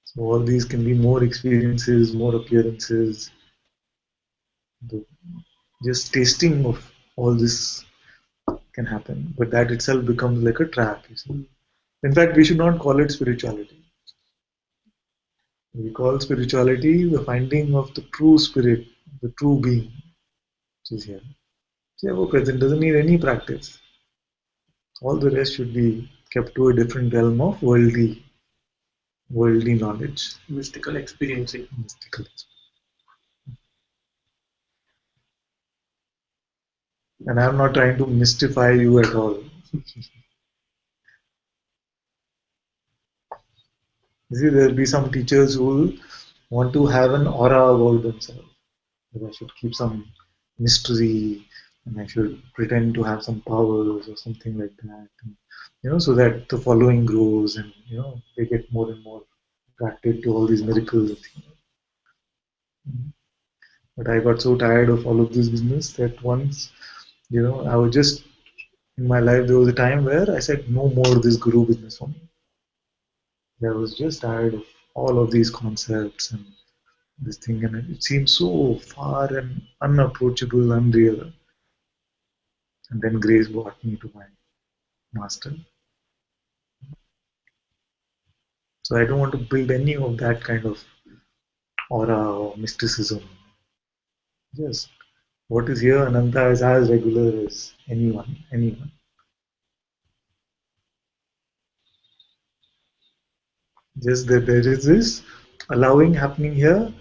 So all these can be more experiences, more appearances. Just tasting of all this can happen, but that itself becomes like a trap. You see. In fact, we should not call it spirituality. We call spirituality the finding of the true spirit, the true being, which is here. See, ever present doesn't need any practice. All the rest should be kept to a different realm of worldly knowledge. Mystical experiencing. Mystical. And I'm not trying to mystify you at all. You see, there'll be some teachers who will want to have an aura about themselves. That I should keep some mystery and I should pretend to have some powers or something like that. And, so that the following grows and they get more and more attracted to all these miracles. But I got so tired of all of this business that once, I was just in my life there was a time where I said no more of this guru business for me. I was just tired of all of these concepts and this thing, and it seemed so far and unapproachable, unreal. And then grace brought me to my master. So I don't want to build any of that kind of aura or mysticism. Just what is here, Ananta, is as regular as anyone. Just that there is this allowing happening here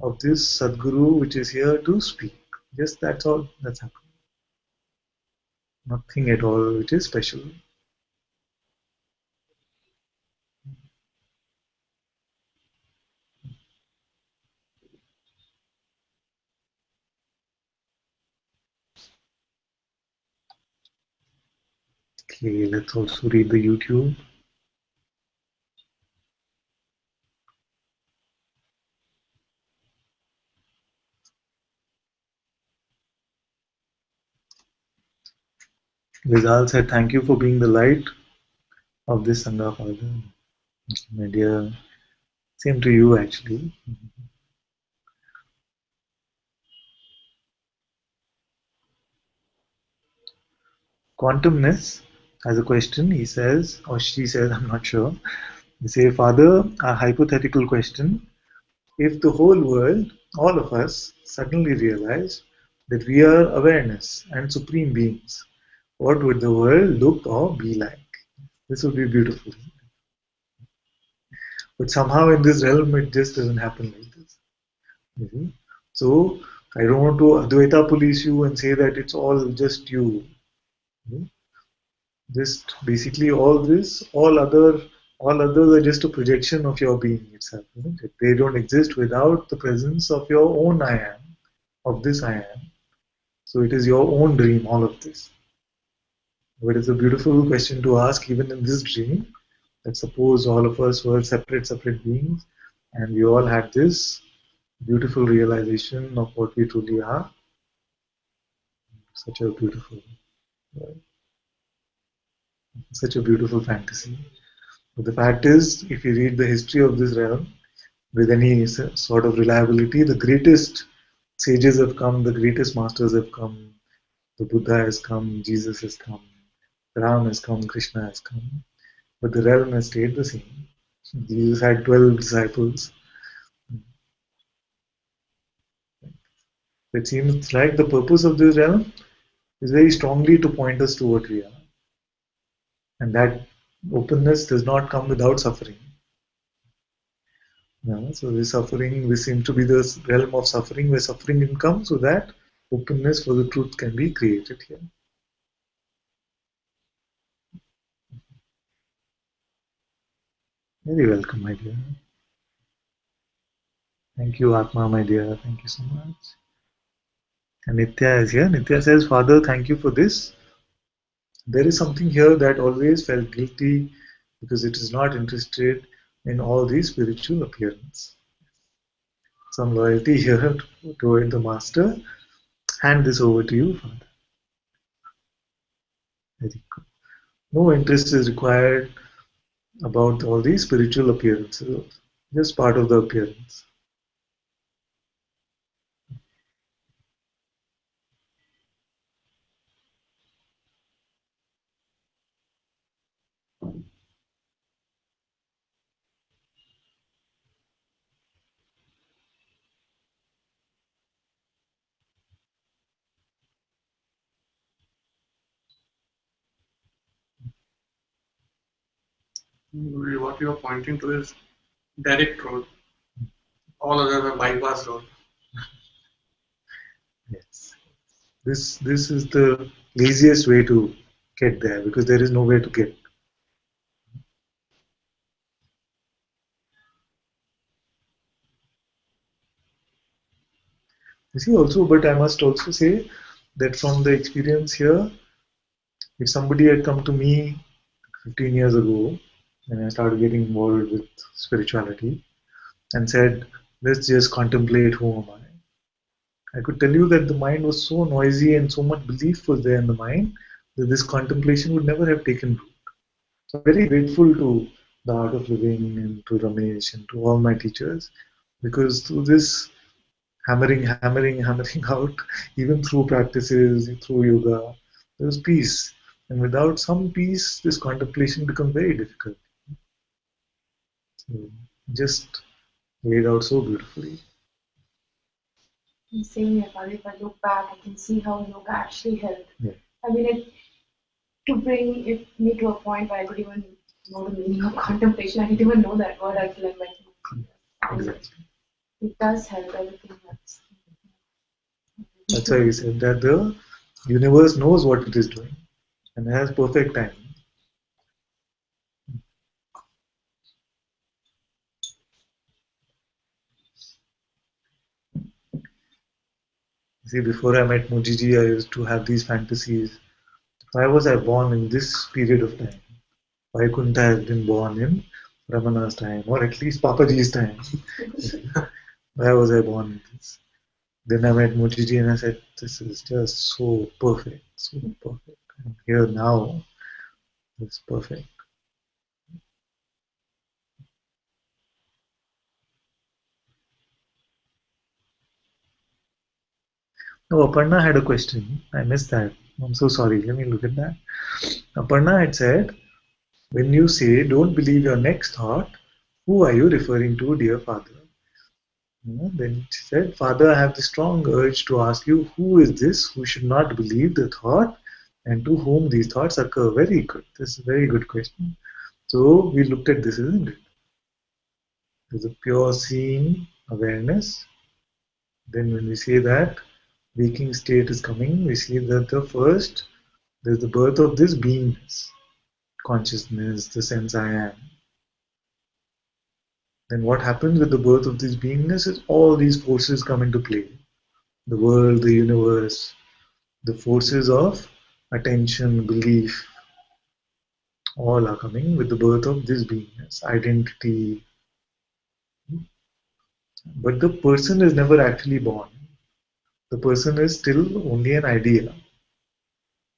of this Satguru which is here to speak. Just that's all that's happening. Nothing at all which is special. Okay, let's also read the YouTube. Lizal said, thank you for being the light of this Sangha, Father. My dear, same to you actually. Quantumness has a question, he says, or she says, I'm not sure. They say, Father, a hypothetical question. If the whole world, all of us, suddenly realize that we are awareness and supreme beings, what would the world look or be like? This would be beautiful. But somehow in this realm, it just doesn't happen like this. You see? So I don't want to Advaita police you and say that it's all just you. Just basically all this, all others are just a projection of your being itself. Isn't it? They don't exist without the presence of your own I am, of this I am. So it is your own dream, all of this. But it's a beautiful question to ask even in this dream, that suppose all of us were separate beings and we all had this beautiful realization of what we truly are. Such a beautiful, such a beautiful fantasy. But the fact is, if you read the history of this realm with any sort of reliability, the greatest sages have come, the greatest masters have come, the Buddha has come, Jesus has come, Ram has come, Krishna has come, but the realm has stayed the same. Jesus had 12 disciples. It seems like the purpose of this realm is very strongly to point us to what we are. And that openness does not come without suffering. Yeah, so this suffering, this seems to be the realm of suffering where suffering can come so that openness for the truth can be created here. Very welcome, my dear. Thank you, Atma, my dear. Thank you so much. And Nitya is here. Nitya says, Father, thank you for this. There is something here that always felt guilty because it is not interested in all these spiritual appearance. Some loyalty here toward the Master. Hand this over to you, Father. Very good. No interest is required about all these spiritual appearances, just part of the appearance. What you are pointing to is direct road. All others are bypass road. Yes. This is the easiest way to get there because there is no way to get. You see also, but I must also say that from the experience here, if somebody had come to me 15 years ago when I started getting involved with spirituality and said, let's just contemplate who am I could tell you that the mind was so noisy and so much belief was there in the mind that this contemplation would never have taken root. So I'm very grateful to the Art of Living and to Ramesh and to all my teachers because through this hammering out, even through practices, through yoga, there was peace. And without some peace, this contemplation becomes very difficult. So just laid out so beautifully. Same here, Father. If I look back, I can see how yoga actually helped. Yeah. I mean, to bring me to a point where I didn't even know the meaning of contemplation. I didn't even know that word until I met you. Exactly. It does help. Everything helps. That's why we said that the universe knows what it is doing and has perfect timing. See, before I met Mujiji, I used to have these fantasies. Why was I born in this period of time? Why couldn't I have been born in Ramana's time or at least Papaji's time? Why was I born in this? Then I met Mujiji and I said, this is just so perfect, so perfect. And here now is perfect. Oh, Aparna had a question. I missed that. I'm so sorry. Let me look at that. Aparna had said, when you say don't believe your next thought, who are you referring to, dear father? Then she said, Father, I have the strong urge to ask you, who is this who should not believe the thought and to whom these thoughts occur? Very good. This is a very good question. So we looked at this, isn't it? There's a pure seeing awareness. Then when we say that waking state is coming, we see that there's the birth of this beingness, consciousness, the sense I am. Then what happens with the birth of this beingness is all these forces come into play. The world, the universe, the forces of attention, belief, all are coming with the birth of this beingness, identity. But the person is never actually born. The person is still only an idea.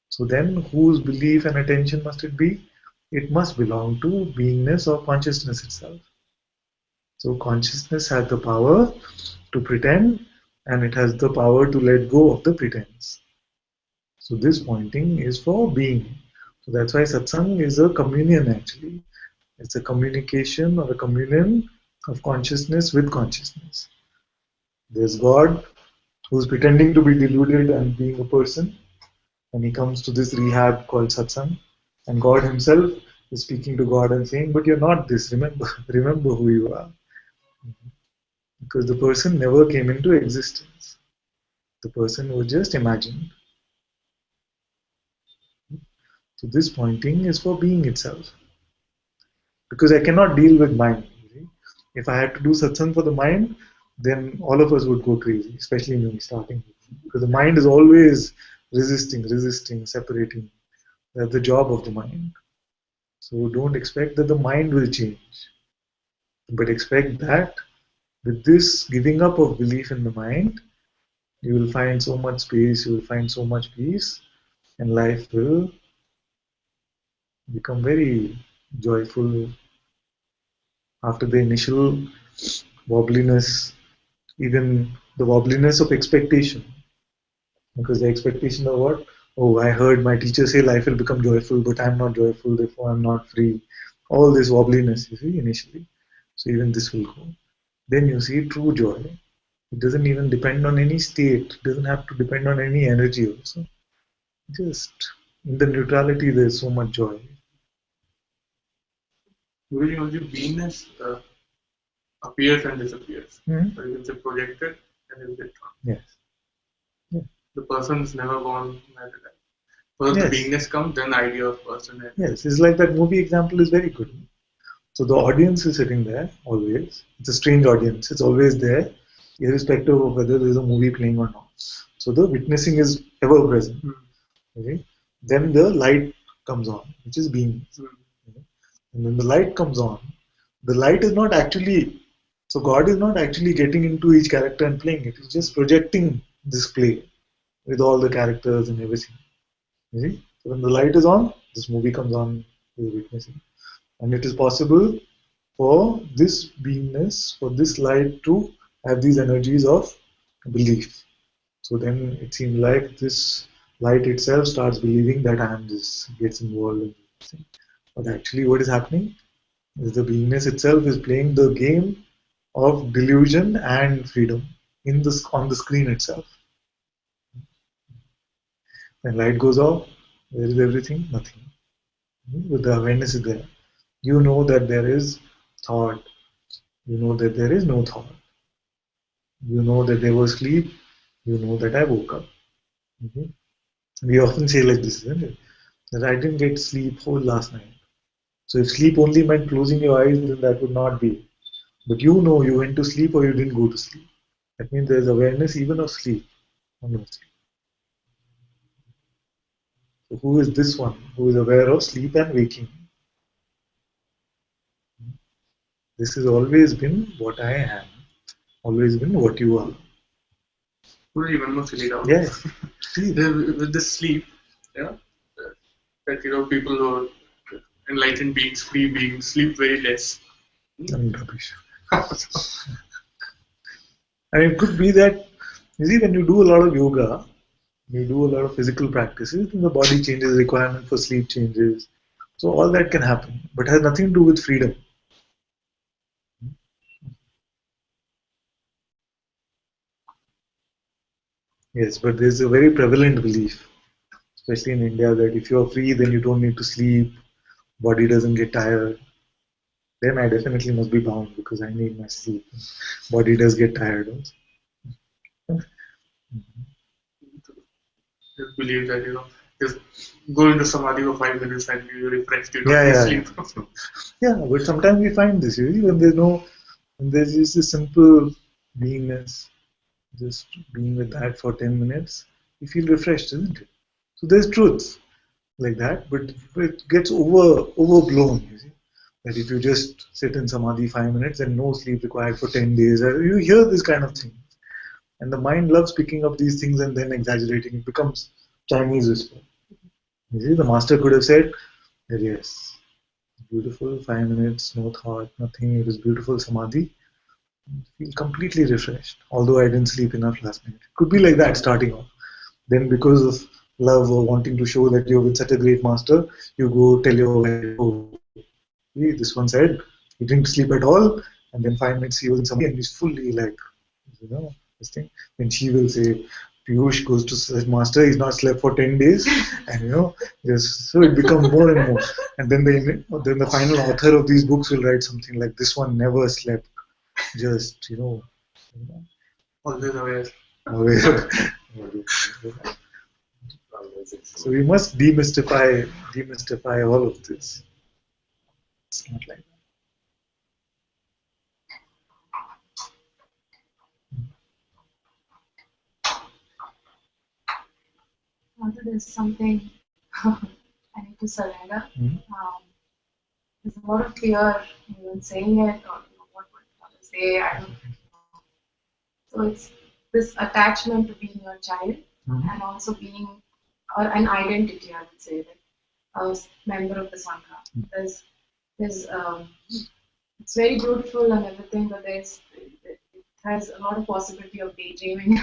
So then whose belief and attention must it be? It must belong to beingness or consciousness itself. So consciousness has the power to pretend and it has the power to let go of the pretense. So this pointing is for being. So that's why satsang is a communion actually. It's a communication or a communion of consciousness with consciousness. There's God who's pretending to be deluded and being a person, and he comes to this rehab called satsang, and God himself is speaking to God and saying, but you're not this, remember, remember who you are. Because the person never came into existence. The person was just imagined. So this pointing is for being itself. Because I cannot deal with mind. If I had to do satsang for the mind, then all of us would go crazy, especially me starting. Because the mind is always resisting, separating. That's the job of the mind. So don't expect that the mind will change. But expect that with this giving up of belief in the mind, you will find so much space, you will find so much peace, and life will become very joyful after the initial wobbliness, even the wobbliness of expectation. Because the expectation of what? Oh, I heard my teacher say life will become joyful, but I'm not joyful, therefore I'm not free. All this wobbliness, you see, initially. So even this will go. Then you see true joy. It doesn't even depend on any state. It doesn't have to depend on any energy also. Just in the neutrality, there's so much joy. Usually only beingness appears and disappears. Mhm. So you can say projected and electron. Yes. The person is never born at a time. First Yes. the beingness comes, then idea of person. And Yes, it's like that movie example is very good. So the audience is sitting there always. It's a strange audience. It's always there, irrespective of whether there's a movie playing or not. So the witnessing is ever present. Okay? Then the light comes on, which is being. Okay? And when the light comes on, the light is not actually, so God is not actually getting into each character and playing it. He's just projecting this play with all the characters and everything. You see? So when the light is on, this movie comes on, you're witnessing. And it is possible for this beingness, for this light to have these energies of belief. So then it seems like this light itself starts believing that I am this, gets involved in this thing. But actually, what is happening is the beingness itself is playing the game of delusion and freedom in this on the screen itself. When light goes off, where is everything? Nothing. But the awareness is there. You know that there is thought. You know that there is no thought. You know that there was sleep. You know that I woke up. Okay? We often say like this, isn't it? That I didn't get sleep whole last night. So if sleep only meant closing your eyes, then that would not be. But you know you went to sleep or you didn't go to sleep. That means there is awareness even of sleep or no sleep. So who is this one who is aware of sleep and waking? This has always been what I am, always been what you are. Usually one more silly doubt. Yes. With the sleep, yeah, that people who are enlightened beings, free beings, sleep very less. And rubbish. And it could be that, you see, when you do a lot of yoga, you do a lot of physical practices, then the body changes, requirement for sleep changes. So all that can happen, but has nothing to do with freedom. Yes, but there's a very prevalent belief, especially in India, that if you're free, then you don't need to sleep, body doesn't get tired. Then I definitely must be bound because I need my sleep. Body does get tired also. Just believe that just go into samadhi for 5 minutes and you're refreshed. You don't Yeah, need yeah, sleep. yeah. But sometimes we find this, you see, when there's just a simple beingness, just being with that for 10 minutes, you feel refreshed, isn't it? So there's truth like that, but it gets overblown, you see. That if you just sit in samadhi 5 minutes and no sleep required for 10 days, you hear this kind of thing. And the mind loves picking up these things and then exaggerating. It becomes Chinese whisper. You see, the master could have said that yes, beautiful 5 minutes, no thought, nothing. It was beautiful samadhi. Feel completely refreshed. Although I didn't sleep enough last night. It could be like that starting off. Then because of love or wanting to show that you're with such a great master, you go tell your wife, oh, see, this one said he didn't sleep at all, and then 5 minutes he was in samadhi and he's fully like, this thing. Then she will say, Piyush goes to such master, he's not slept for 10 days, and just, so it becomes more and more. And then the final author of these books will write something like, this one never slept, just, Always aware. aware. So we must demystify all of this. It's not like that. Also, there's something I need to surrender. Mhm. There's a lot of fear even saying it, or what would others say. I don't know. So it's this attachment to being a child Mhm. and also being or an identity, I would say, like a member of the Sangha. There's it's very beautiful and everything, but it has a lot of possibility of daydreaming.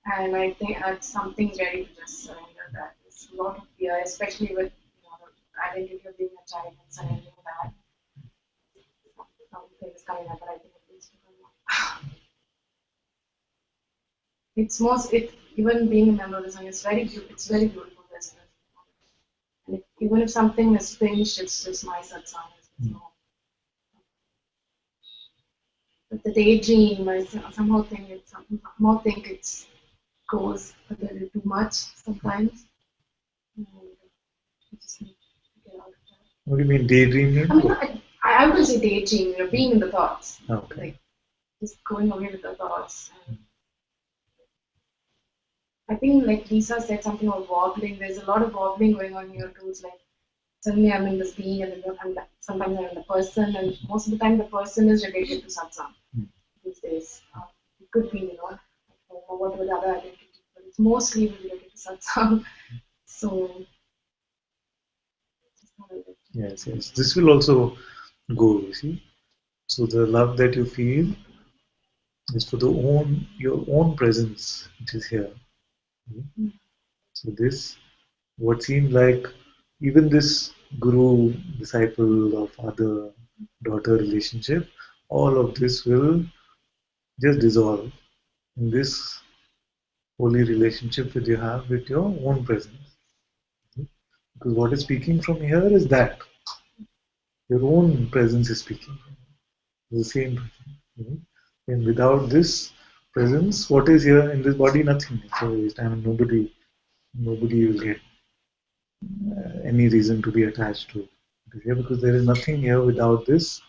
And I think something's ready to just surrender that. There's a lot of fear, especially with the identity of being a child and surrendering that. Something is coming up, but I think it needs to come up. Even being a member of the Sangha is very beautiful. It's very beautiful. And even if something is finished, it's just my satsang. But the daydream, I somehow think it's goes a little too much sometimes. And you just need to get out of that. What do you mean daydreaming? I mean, I wouldn't say daydream, being in the thoughts. Okay. Like just going away with the thoughts. And I think like Lisa said something about wobbling. There's a lot of wobbling going on here too. It's like suddenly I'm in this being and then sometimes I'm in the person, and most of the time the person is related to satsang these days. It could be, like, whatever the other identity, but it's mostly related to satsang. So Yes. This will also go, you see. So the love that you feel is for your own presence, which is here. So this, what seems like even this guru, disciple or father-daughter relationship, all of this will just dissolve in this holy relationship that you have with your own presence. Because what is speaking from here is that your own presence is speaking. The same presence. And without this presence, what is here in this body? Nothing. So nobody will get any reason to be attached to it. It is here because there is nothing here without this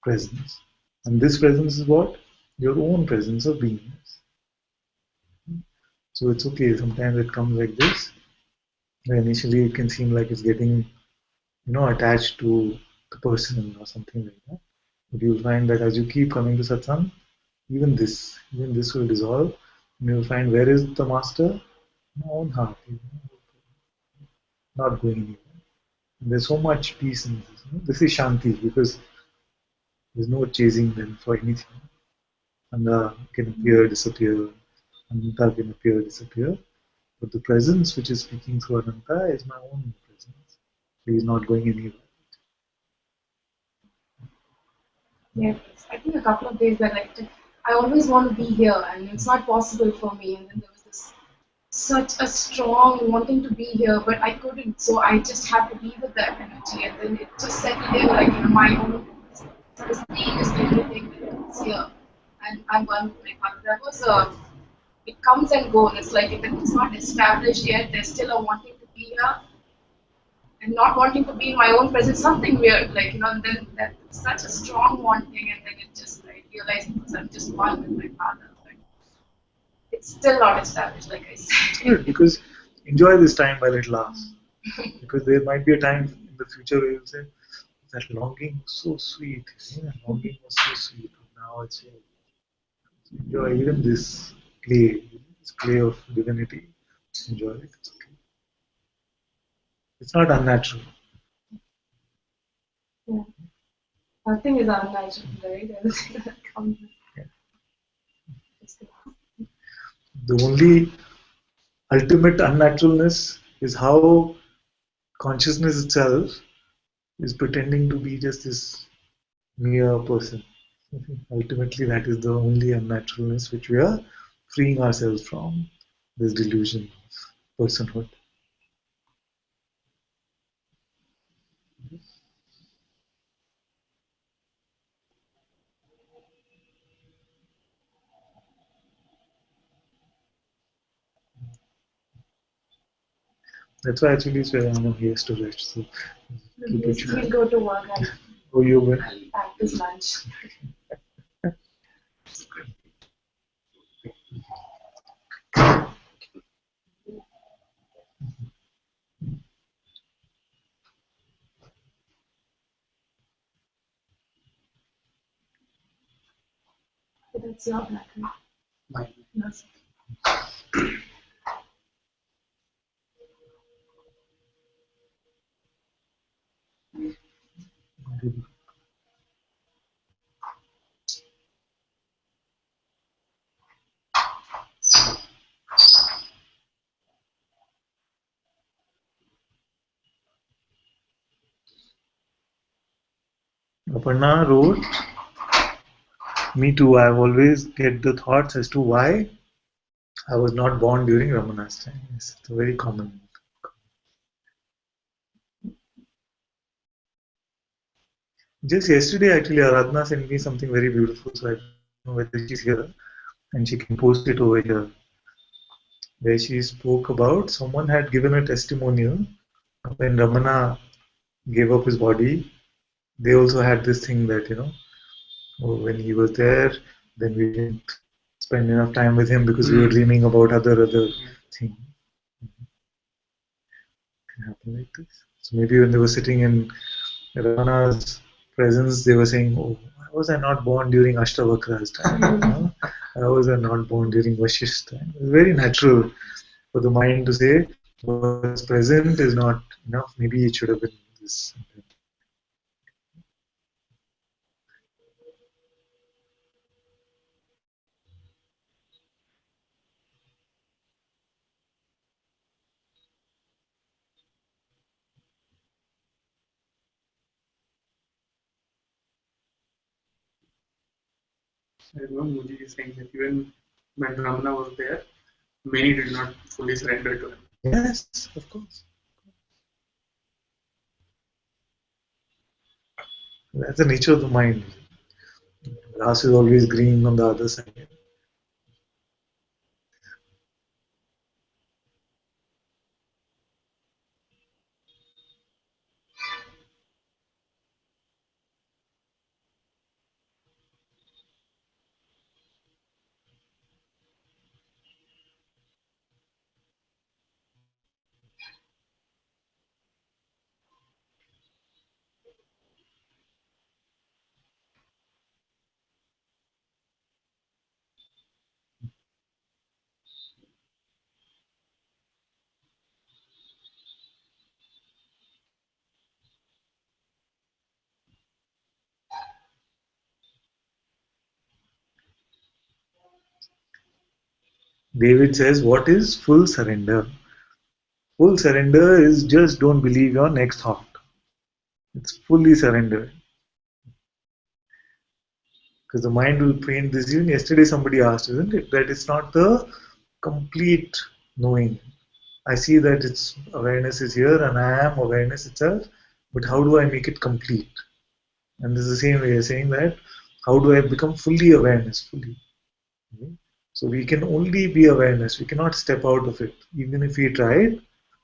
presence. And this presence is what? Your own presence of beingness. So it's okay. Sometimes it comes like this. Initially, it can seem like it's getting, attached to the person or something like that. But you'll find that as you keep coming to satsang, even this will dissolve, and you'll find where is the master? My own heart, not going anywhere. There's so much peace in this. This is Shanti because there's no chasing them for anything. Anda can appear, disappear. Ananta can appear, disappear. But the presence which is speaking through Ananta is my own presence. He is not going anywhere. Yes, I think a couple of days that I always want to be here and it's not possible for me. And then there was this such a strong wanting to be here, but I couldn't. So I just had to be with that energy, and then it just settled in my own sort of being is everything that's here. And I'm one like that was it comes and goes. It's like if it's not established yet, there's still a wanting to be here and not wanting to be in my own presence, something weird, and then that's such a strong wanting, and then it just, I realize because I'm just one with my father, but it's still not established, like I said. Good, because enjoy this time while it lasts. Because there might be a time in the future where you'll say, that longing was so sweet. That longing was so sweet. Now it's so enjoy even this play of divinity. Enjoy it. It's okay. It's not unnatural. Yeah. Nothing is unnatural, right? Everything that comes The only ultimate unnaturalness is how consciousness itself is pretending to be just this mere person. Ultimately, that is the only unnaturalness which we are freeing ourselves from, this delusion of personhood. That's why actually he has to rest. So keep it short. He'll go to work and Oh, you will. pack his lunch. That's your black, right? Mine. Yes. Aparna wrote, me too, I've always get the thoughts as to why I was not born during Ramana's time. It's very common. Just yesterday, actually, Aradhana sent me something very beautiful, so I don't know whether she's here and she can post it over here, where she spoke about someone had given a testimonial when Ramana gave up his body. They also had this thing that, when he was there, then we didn't spend enough time with him because we were dreaming about other things. Can happen like this. So maybe when they were sitting in Ravana's presence, they were saying, "Oh, why was I not born during Ashtavakra's time? Why was I not born during Vashish's time?" It's very natural for the mind to say, "What's present is not enough. Maybe it should have been this." I remember Muji is saying that even when Ramana was there, many did not fully surrender to him. Yes, of course. That's the nature of the mind. Grass is always green on the other side. David says, what is full surrender? Full surrender is just don't believe your next thought. It's fully surrendered. Because the mind will paint this. Even yesterday somebody asked, isn't it, that it's not the complete knowing. I see that its awareness is here and I am awareness itself, but how do I make it complete? And this is the same way of saying that, how do I become fully awareness, fully? Okay? So we can only be awareness, we cannot step out of it. Even if we tried,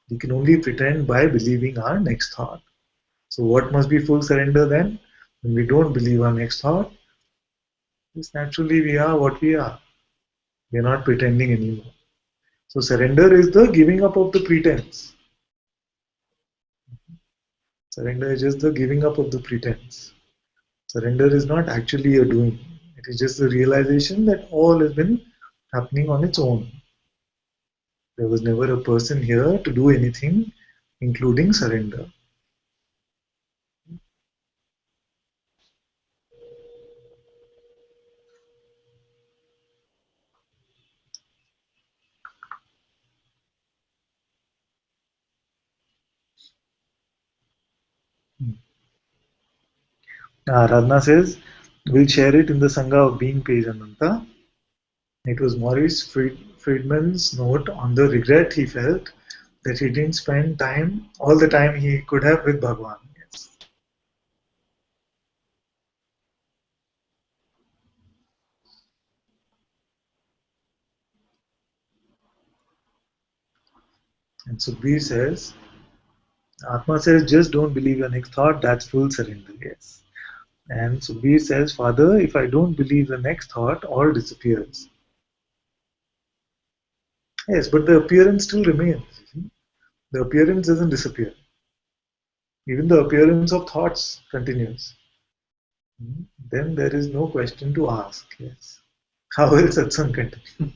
we can only pretend by believing our next thought. So what must be full surrender then? When we don't believe our next thought, just naturally we are what we are. We are not pretending anymore. So surrender is the giving up of the pretense. Surrender is just the giving up of the pretense. Surrender is not actually a doing. It is just the realization that all has been happening on its own. There was never a person here to do anything, including surrender. Radhana says, we'll share it in the Sangha of Being page, Ananta. It was Maurice Friedman's note on the regret he felt that he didn't spend time, all the time he could have with Bhagwan. Yes. And Sukhbir says, Atma says, just don't believe your next thought, that's full surrender. Yes. And Sukhbir says, Father, if I don't believe the next thought, all disappears. Yes, but the appearance still remains. The appearance doesn't disappear. Even the appearance of thoughts continues. Then there is no question to ask. Yes. How will satsang continue?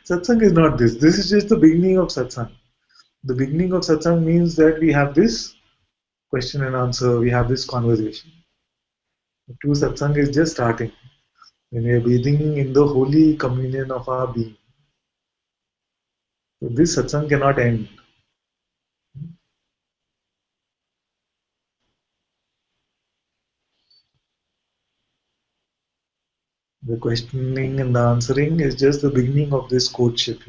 Satsang is not this. This is just the beginning of satsang. The beginning of satsang means that we have this question and answer, we have this conversation. The true satsang is just starting. When we are bathing in the holy communion of our being. So this satsang cannot end. The questioning and the answering is just the beginning of this courtship.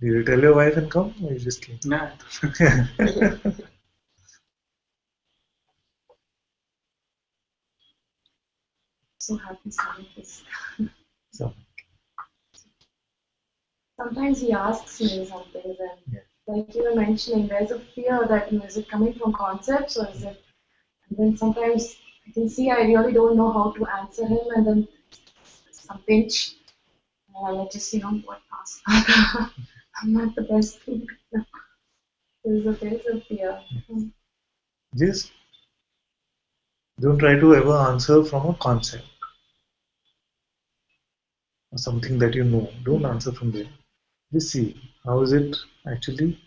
Did you tell your wife and come, or you just came? Nah. So happy seeing this. So, Sometimes he asks me some things, and yeah. like you were mentioning, there's a fear that is it coming from concepts or is it? And then sometimes I can see I really don't know how to answer him, and then some pinch, and I just what ask. I'm not the best thing. There's a fear. Just don't try to ever answer from a concept or something that you know. Don't answer from there. Just see how is it actually.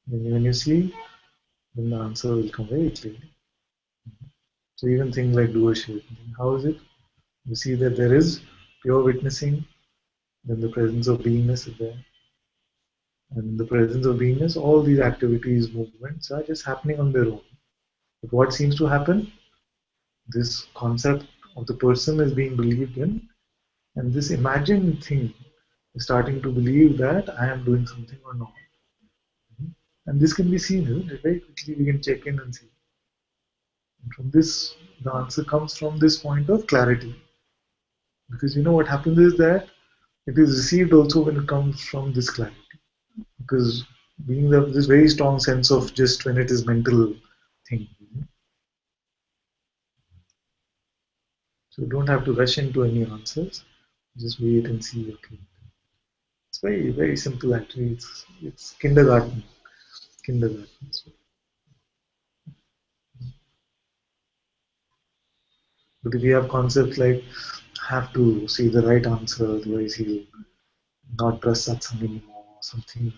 When you see, then the answer will come very clearly. So even things like doership, how is it? You see that there is pure witnessing, then the presence of beingness is there. And in the presence of beingness, all these activities, movements are just happening on their own. But what seems to happen? This concept of the person is being believed in, and this imagined thing is starting to believe that I am doing something or not. And this can be seen, isn't it? Very quickly we can check in and see. And from this, the answer comes from this point of clarity. Because what happens is that it is received also when it comes from this clarity. Because Being this very strong sense of just when it is mental thing. So you don't have to rush into any answers. Just wait and see. Okay, it's very very simple actually. It's kindergarten. Kindergarten. But if you have concepts like have to see the right answer, otherwise he'll not trust Satsang anymore, or something.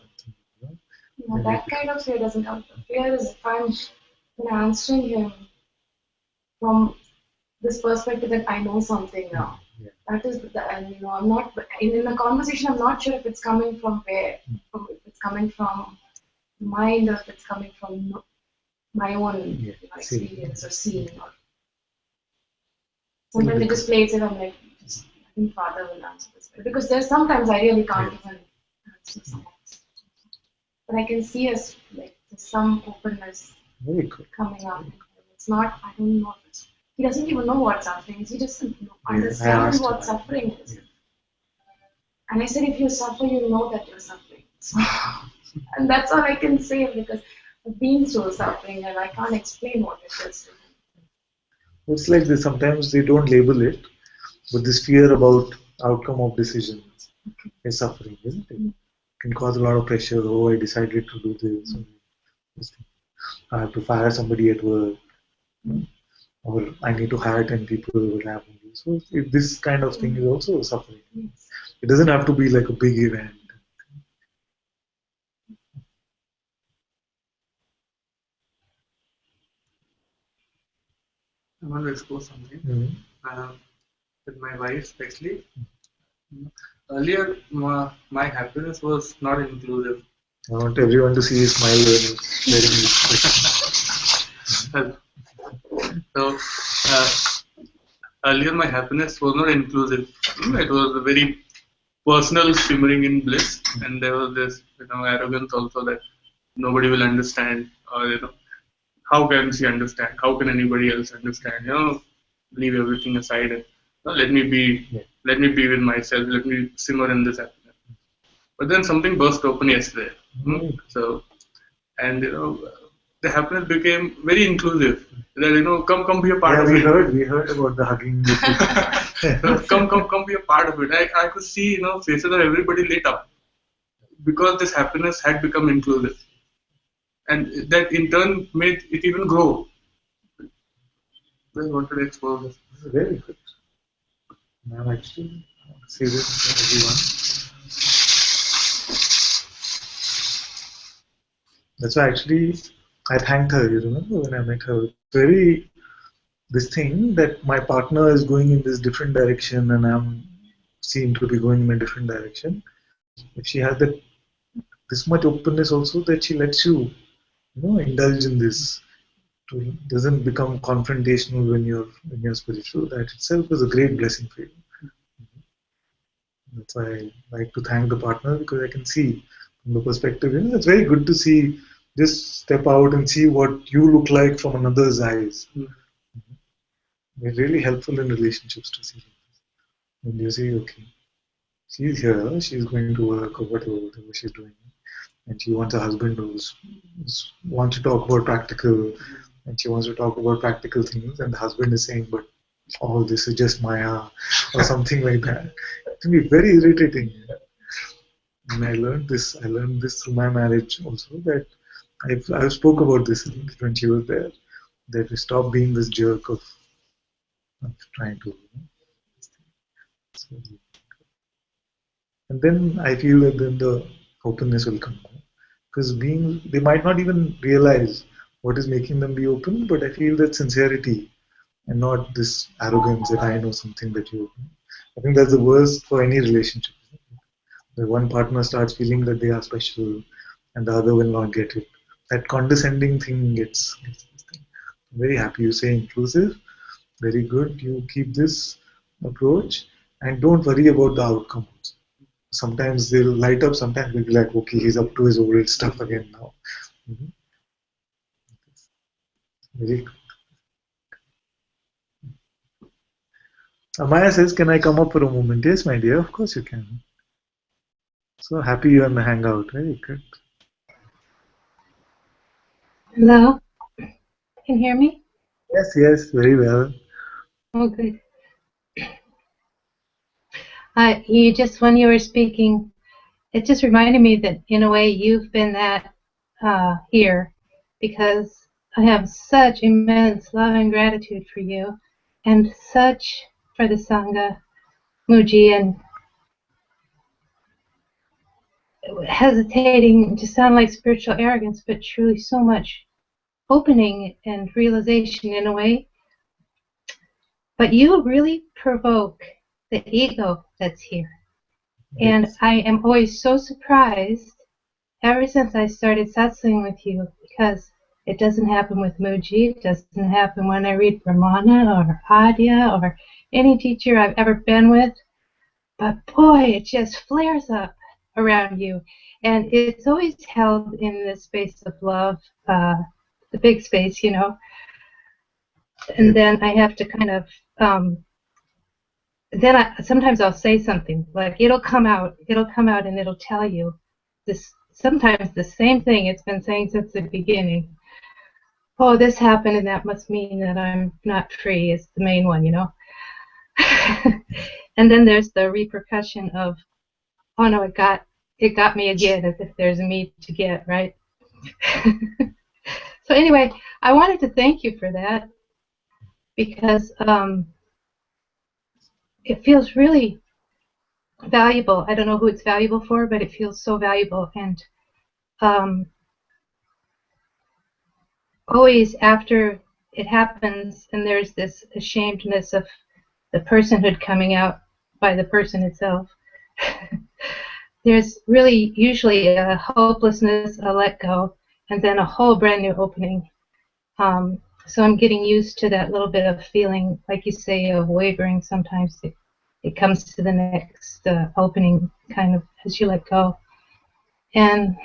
No, that kind of fear doesn't come. Fear is if I'm answering him from this perspective that I know something now. Yeah. That is, and I'm not in a conversation. I'm not sure if it's coming from where, if it's coming from mind or if it's coming from my own experience or seeing. Or sometimes it just plays it. I'm like, I think Father will answer this because there's sometimes I really can't even answer something. But I can see us like there's some openness coming out. It's not. I don't know. He doesn't even know what suffering is. He doesn't understand what suffering is. And I said, if you suffer, you know that you're suffering. So, and that's all I can say because I've been through suffering and I can't explain what it is. It's like this. Sometimes they don't label it, but this fear about outcome of decisions is suffering, isn't it? Can cause a lot of pressure. Oh, I decided to do this. I have to fire somebody at work, or I need to hire 10 people. What happens? So if this kind of thing is also suffering. It doesn't have to be like a big event. I want to explore something with my wife, especially. Earlier, my happiness was not inclusive. I want everyone to see you smile when wearing this question. So, earlier my happiness was not inclusive. It was very personal, shimmering in bliss, and there was this, arrogance also that nobody will understand, or how can she understand? How can anybody else understand? Leave everything aside and let me be with myself. Let me simmer in this happiness. But then something burst open yesterday. So, and the happiness became very inclusive. That come be a part of it. We heard about the hugging. come be a part of it. I could see faces of everybody lit up because this happiness had become inclusive, and that in turn made it even grow. I wanted to explore this. Very good. Now actually, I want to say this to everyone. That's why actually I thanked her. You remember when I met her? This thing that my partner is going in this different direction and I'm seem to be going in a different direction. If she has this much openness also that she lets you, indulge in this, doesn't become confrontational when you're spiritual. That itself is a great blessing for you. That's why I like to thank the partner because I can see from the perspective. It's very good to see. Just step out and see what you look like from another's eyes. It's really helpful in relationships to see when you see, okay, she's here, she's going to work or whatever she's doing, and she wants a husband who wants to talk about practical, and she wants to talk about practical things, and the husband is saying, but all this is just Maya or something like that. It can be very irritating. And I learned this through my marriage also, that I spoke about this when she was there, that we stop being this jerk of trying to. So, and then I feel that then the openness will come. Because they might not even realize what is making them be open, but I feel that sincerity and not this arrogance that I know something that you. I think that's the worst for any relationship. The one partner starts feeling that they are special and the other will not get it. That condescending thing gets this thing. I'm very happy you say inclusive. Very good. You keep this approach and don't worry about the outcomes. Sometimes they'll light up, sometimes they'll be like, okay, he's up to his old stuff again now. Very good. Amaya says, can I come up for a moment? Yes, my dear, of course you can. So happy you're in the hangout. Very good. Hello? Can you hear me? Yes, yes, very well. Oh, good. You just, when you were speaking, it just reminded me that in a way you've been that here, because I have such immense love and gratitude for you, and such for the Sangha, Muji, and hesitating to sound like spiritual arrogance, but truly so much opening and realization in a way. But you really provoke the ego that's here. And Yes. I am always so surprised ever since I started satsang with you, because it doesn't happen with Muji, it doesn't happen when I read Brahmana or Adya or any teacher I've ever been with, but boy, it just flares up around you. And it's always held in this space of love, the big space, you know. And Yes. then I have to kind of, sometimes I'll say something, like it'll come out and it'll tell you this, sometimes the same thing it's been saying since the beginning. Oh, this happened and that must mean that I'm not free is the main one, you know. And then there's the repercussion of, oh no, it got me again, as if there's a me to get, right? So anyway, I wanted to thank you for that, because it feels really valuable. I don't know who it's valuable for, but it feels so valuable. And always after it happens and there's this ashamedness of the personhood coming out by the person itself, there's really usually a hopelessness, a let go, and then a whole brand new opening. So I'm getting used to that little bit of feeling, like you say, of wavering. Sometimes it comes to the next opening kind of as you let go. And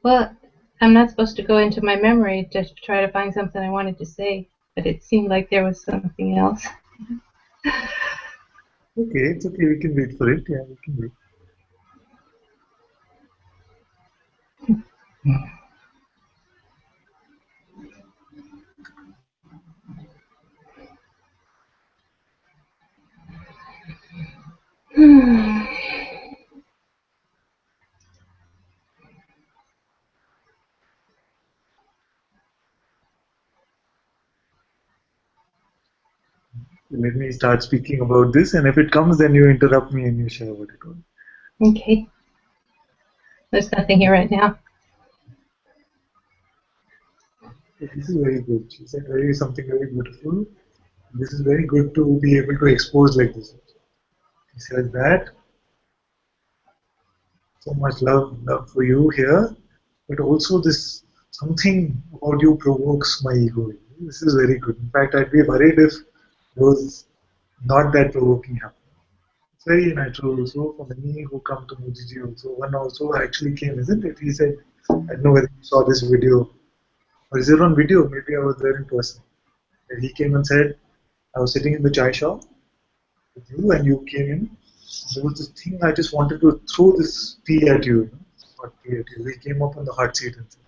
well, I'm not supposed to go into my memory to try to find something I wanted to say, but it seemed like there was something else. Okay, it's okay. We can wait for it. Yeah, we can wait. Let me start speaking about this, and if it comes, then you interrupt me and you share what it was. Okay. There's nothing here right now. This is very good. She said something very beautiful. This is very good to be able to expose like this. He says that so much love for you here, but also this something about you provokes my ego. This is very good. In fact, I'd be worried if there was not that provoking happening. It's very natural also for many who come to Mujiji also. One also actually came, isn't it? He said, I don't know whether you saw this video, or is it on video? Maybe I was there in person. And he came and said, I was sitting in the chai shop with you and you came in. There was this thing I just wanted to throw this tea at you. Hot tea at you. He came up on the hot seat and said,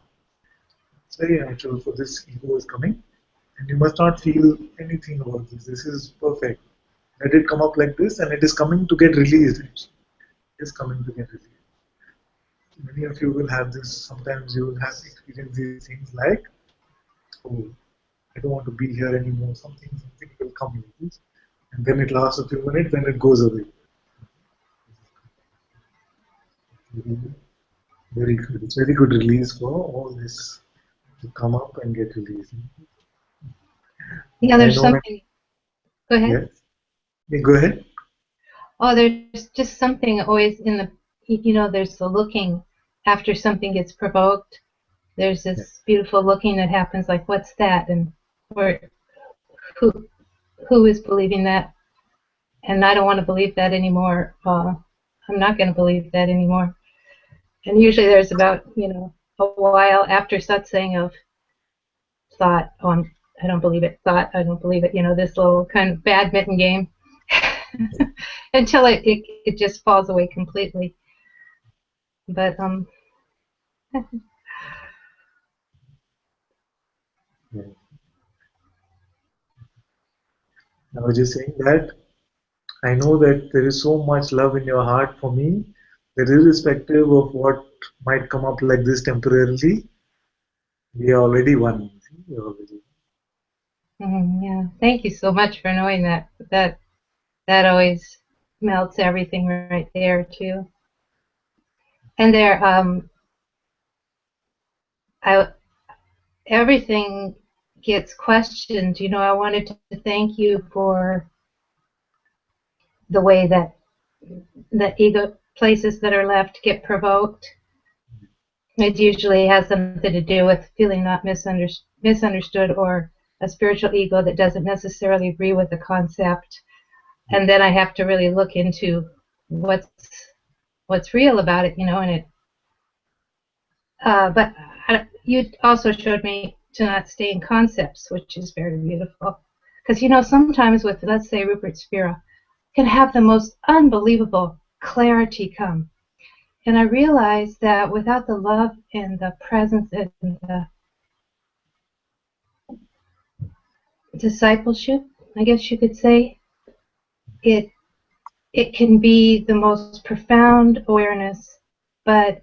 it's very natural for this ego is coming. And you must not feel anything about this. This is perfect. Let it come up like this and it is coming to get released. It is coming to get released. Many of you will have this. Sometimes you will have experienced these things like, oh, I don't want to be here anymore. Something will come like this. And then it lasts a few minutes, then it goes away. Very good. It's very good release for all this to come up and get released. Yeah, there's something. Go ahead. Yes. Yeah, go ahead. Oh, there's just something always in the, you know, there's the looking after something gets provoked. There's this beautiful looking that happens, like, what's that? And or who is believing that? And I don't want to believe that anymore. I'm not going to believe that anymore. And usually there's about, you know, a while after satsang of thought, oh, I don't believe it, thought, I don't believe it, you know, this little kind of badminton game until it just falls away completely. But Yeah. I was just saying that I know that there is so much love in your heart for me that irrespective of what might come up like this temporarily, we are already one. We are already yeah, thank you so much for knowing that. That always melts everything right there too. And there, I everything gets questioned. You know, I wanted to thank you for the way that the ego places that are left get provoked. It usually has something to do with feeling not misunderstood or a spiritual ego that doesn't necessarily agree with the concept. And then I have to really look into what's real about it, you know. And it, but you also showed me to not stay in concepts, which is very beautiful. Because you know, sometimes with, let's say, Rupert Spira, can have the most unbelievable clarity come. And I realized that without the love and the presence and the discipleship, I guess you could say, it it can be the most profound awareness, but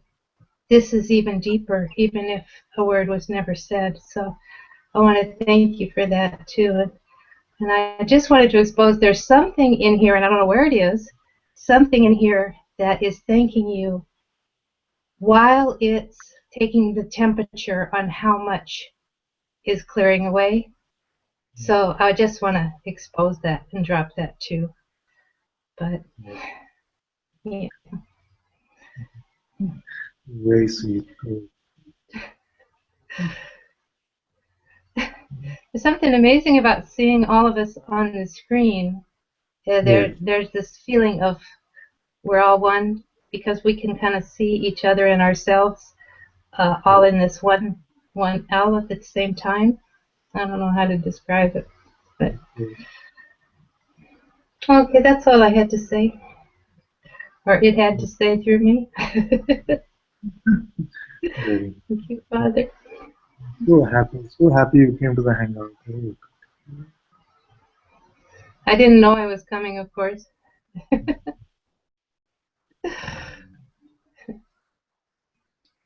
this is even deeper, even if a word was never said. So I want to thank you for that too. And I just wanted to expose there's something in here, and I don't know where it is, something in here that is thanking you while it's taking the temperature on how much is clearing away. So I just want to expose that and drop that too. But yeah. very sweet. There's something amazing about seeing all of us on the screen. Yeah. There's this feeling of we're all one because we can kind of see each other and ourselves all in this one Aleph at the same time. I don't know how to describe it, but okay, that's all I had to say, or it had to say through me. Very. Thank you, Father. So happy you came to the hangout. I didn't know I was coming, of course.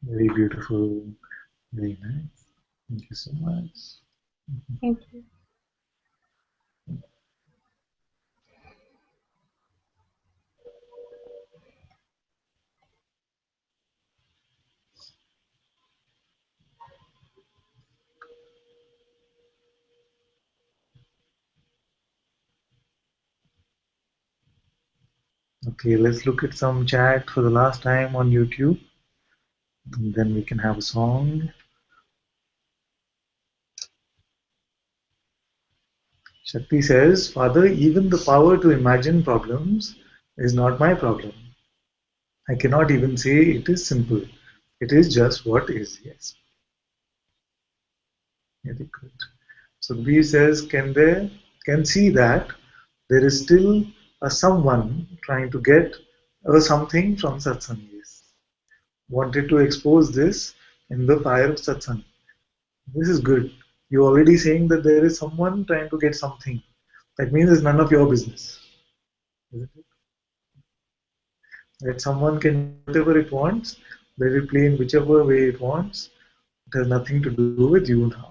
Very beautiful, very nice. Thank you so much. Thank you. Okay, let's look at some chat for the last time on YouTube. And then we can have a song. Shakti says, Father, even the power to imagine problems is not my problem. I cannot even say it is simple. It is just what is. Yes. Very good. So B says, can see that there is still a someone trying to get a something from satsang. Yes. Wanted to expose this in the fire of satsang. This is good. You're already saying that there is someone trying to get something. That means it's none of your business. Isn't it? That someone can do whatever it wants, let it play in whichever way it wants. It has nothing to do with you now.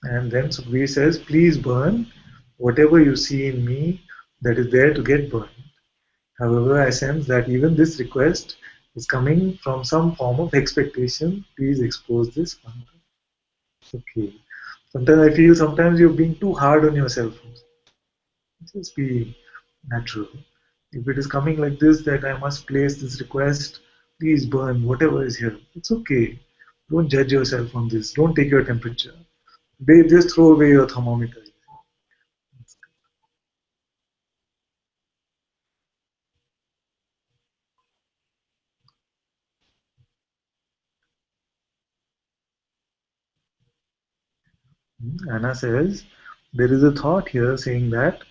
And then Sukhbir says, please burn whatever you see in me that is there to get burned. However, I sense that even this request is coming from some form of expectation. Please expose this. Okay. Sometimes I feel sometimes you're being too hard on yourself. Just be natural. If it is coming like this, that I must place this request, please burn whatever is here. It's okay. Don't judge yourself on this. Don't take your temperature. They just throw away your thermometer. Anna says, there is a thought here saying that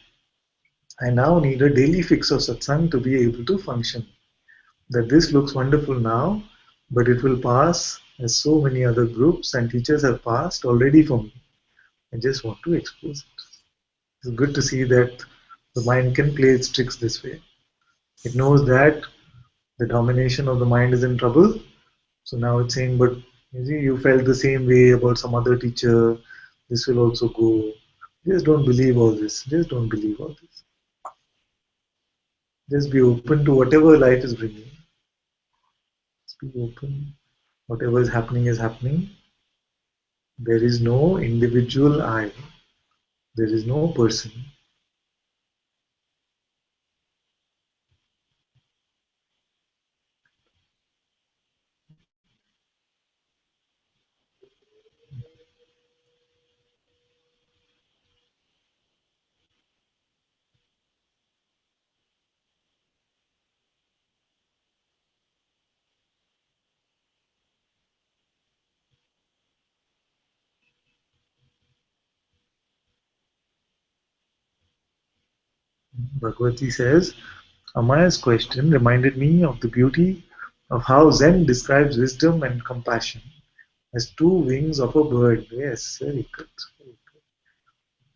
I now need a daily fix of satsang to be able to function. That this looks wonderful now, but it will pass as so many other groups and teachers have passed already for me. I just want to expose it. It's good to see that the mind can play its tricks this way. It knows that the domination of the mind is in trouble. So now it's saying, but you see, you felt the same way about some other teacher. This will also go. Just don't believe all this. Just don't believe all this. Just be open to whatever life is bringing. Just be open. Whatever is happening is happening. There is no individual I. There is no person. Bhagavati says, Amaya's question reminded me of the beauty of how Zen describes wisdom and compassion as two wings of a bird. Yes, very good. Very good.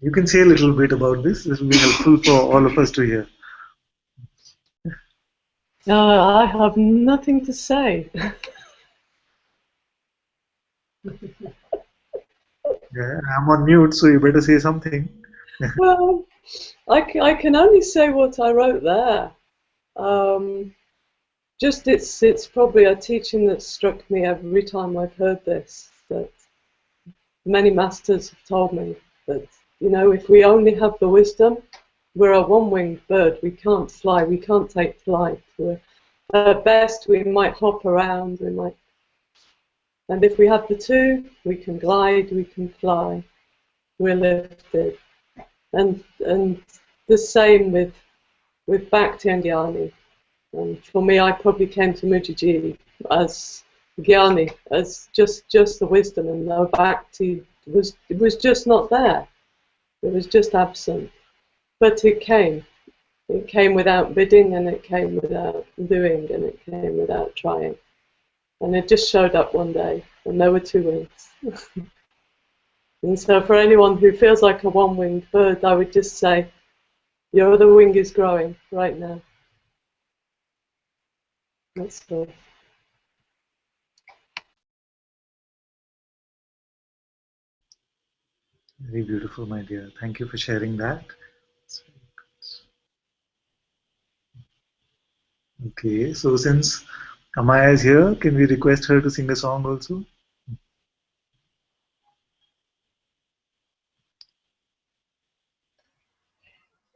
You can say a little bit about this. This will be helpful for all of us to hear. I have nothing to say. Yeah, I'm on mute, so you better say something. Well, I can only say what I wrote there. Just it's probably a teaching that struck me every time I've heard this, that many masters have told me that, if we only have the wisdom, we're a one-winged bird. We can't fly. We can't take flight. At best, we might hop around. And if we have the two, we can glide. We can fly. We're lifted. And the same with Bhakti and Jnani. And for me, I probably came to Mujiji as Jnani, as just the wisdom, and no Bhakti was just not there. It was just absent. But it came. It came without bidding, and it came without doing, and it came without trying. And it just showed up one day, and there were two wings. And so for anyone who feels like a one-winged bird, I would just say, your other wing is growing right now. That's all. Very beautiful, my dear. Thank you for sharing that. Okay, so since Amaya is here, can we request her to sing a song also?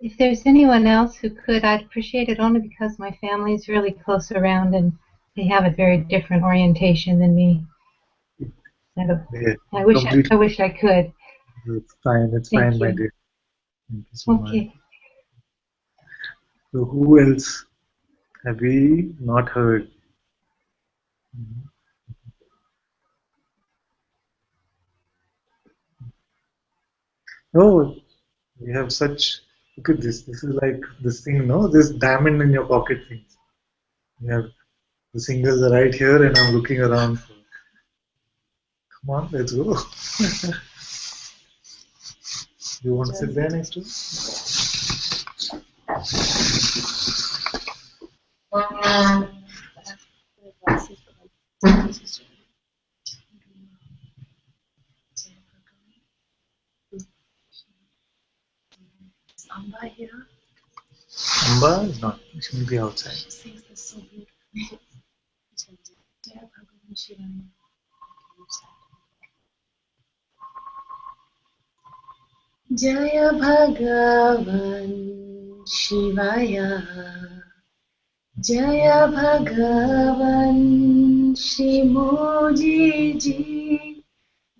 If there's anyone else who could, I'd appreciate it, only because my family is really close around and they have a very different orientation than me. So Yeah, I wish I could. it's fine. It's Thank fine, my you. dear. Thank you so much. Okay. So who else have we not heard? Oh, we have such. Look at this. This is like this thing, no? This diamond in your pocket thing. You have the singles are right here, and I'm looking around. Come on, let's go. You want to sit there next to me? Is Amba here? Amba is not. She may be outside. She sings this so beautifully. Jaya Bhagavan Shivaya. Jaya Bhagavan Shivaya. Jaya Bhagavan Shimuji Ji.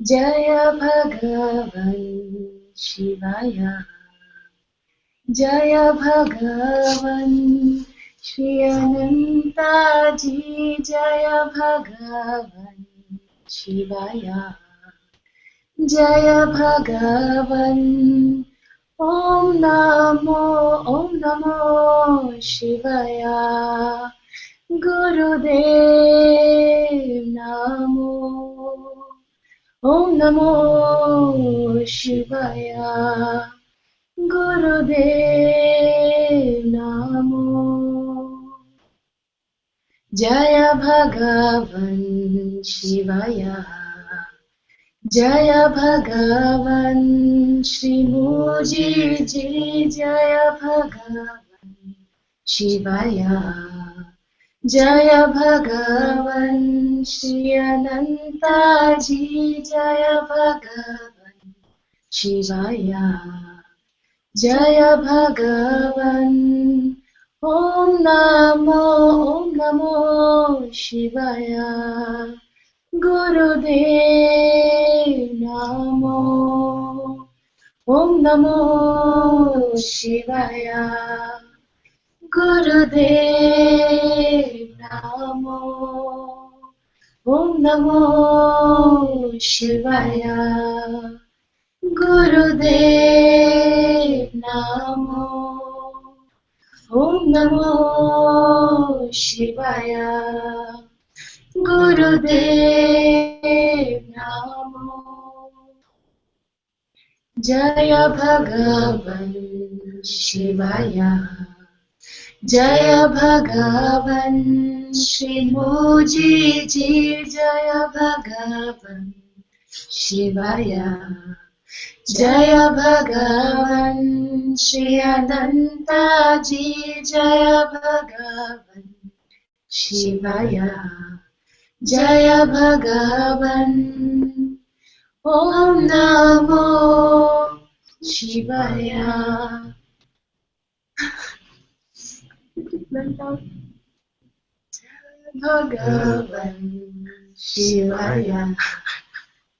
Jaya Bhagavan Shivaya. Jaya Bhagavan Shri Ananta Ji. Jaya Bhagavan Shivaya. Jaya Bhagavan Om Namo Shivaya. Gurudev Namo. Om Namo Shivaya. Gurudev Namo. Jaya Bhagavan Shivaya. Jaya Bhagavan Shri Muji Ji. Jaya Bhagavan Shivaya. Jaya Bhagavan Shri Ananta Ji. Jaya Bhagavan Shivaya. Jaya Bhagavan. Om Namo Shivaya. Gurudev Namo. Om Namo Shivaya. Gurudev Namo. Om Namo Shivaya. Gurudev Namo. Om Namo Shivaya. Gurudev Namo. Jaya Bhagavan Shivaya. Jaya Bhagavan Shri Muji Ji. Jaya Bhagavan Shivaya. Jaya Bhagavan Shri Ananta Ji. Jaya Bhagavan Shivaya. Jaya Bhagavan. Om Namo Shivaya. Bhagavan Shivaya.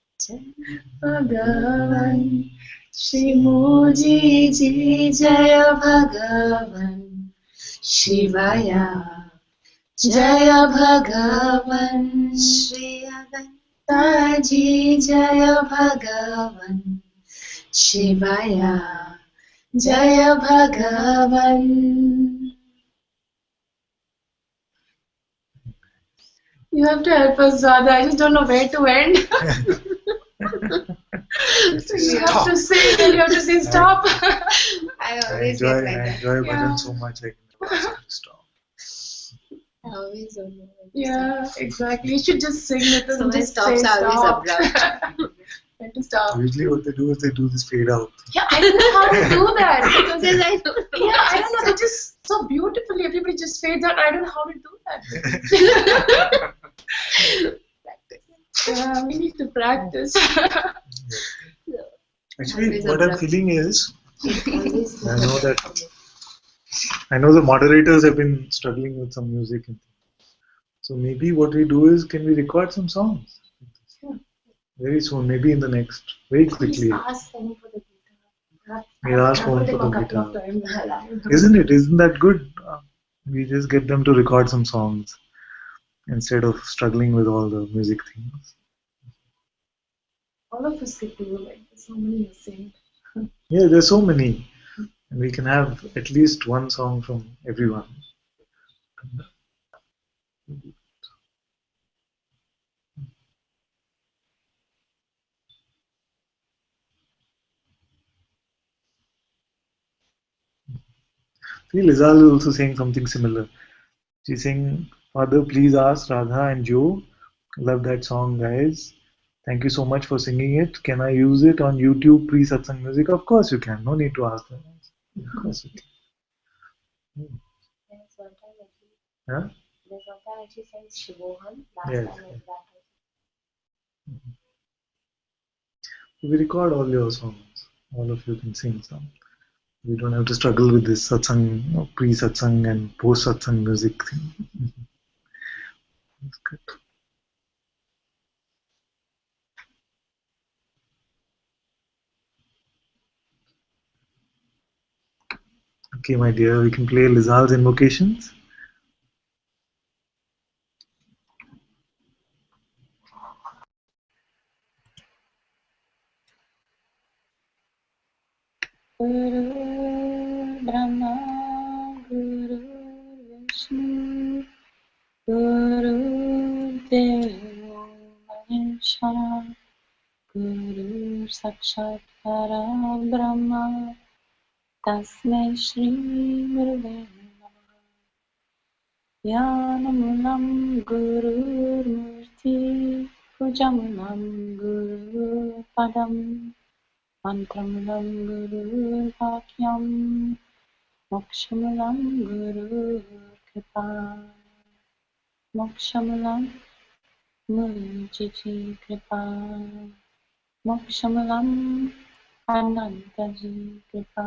Jaya Bhagavan Shri Muji Ji. Jaya Bhagavan Shivaya. Jaya Bhagavan Shri Ananta Ji. Jaya Bhagavan Shivaya. Jaya Bhagavan. You have to help us, Radha. I just don't know where to end. So you have to sing and you have to say stop. I I always enjoy, get like I that. enjoy Yeah. bhajan so much I can never ask you to stop. I always don't know when to Yeah, exactly. You should just sing with us So and my just stops say are always stop. abrupt. When to stop. Usually what they do is they do this fade out. Yeah, I don't know how to do that. Because Because I don't know. yeah, I don't know. They just so beautifully. Everybody just fades out. I don't know how to do that. Yeah, we need to practice. Actually, Always what I'm abrupt. feeling is, Always I know that I know the moderators have been struggling with some music and things. So maybe what we do is, can we record some songs? Very soon, maybe in the next, very quickly. Ask them for the guitar. We'll ask That will one take for a the couple of guitar. times. Isn't it? Isn't that good? We just get them to record some songs instead of struggling with all the music things. All of us could do like so many sing. Yeah, there's so many. And we can have at least one song from everyone. See, Lizal is also saying something similar. She's saying, Father, please ask Radha and Joe. Love that song, guys. Thank you so much for singing it. Can I use it on YouTube pre-satsang music? Of course you can. No need to ask them. Of course you can. There's one time actually. Huh? There's one time actually sang Shivoham. Last Yes. time like that. We record all your songs. All of you can sing some. We don't have to struggle with this satsang, pre-satsang and post-satsang music thing. That's good. Okay, my dear, we can play Lizal's invocations. Om साक्षात् परब्रह्म तस्मै श्री गुरुवे नमः। ज्ञानमूलं गुरुर्मूर्ति पूजामूलं गुरुपदं मन्त्रमूलं गुरुर्वाक्यं मोक्षमूलं गुरुर्कृपा मोक्षमूलं मुनिची कृपा मोक्षमूलम् अनन्तजी कृपा।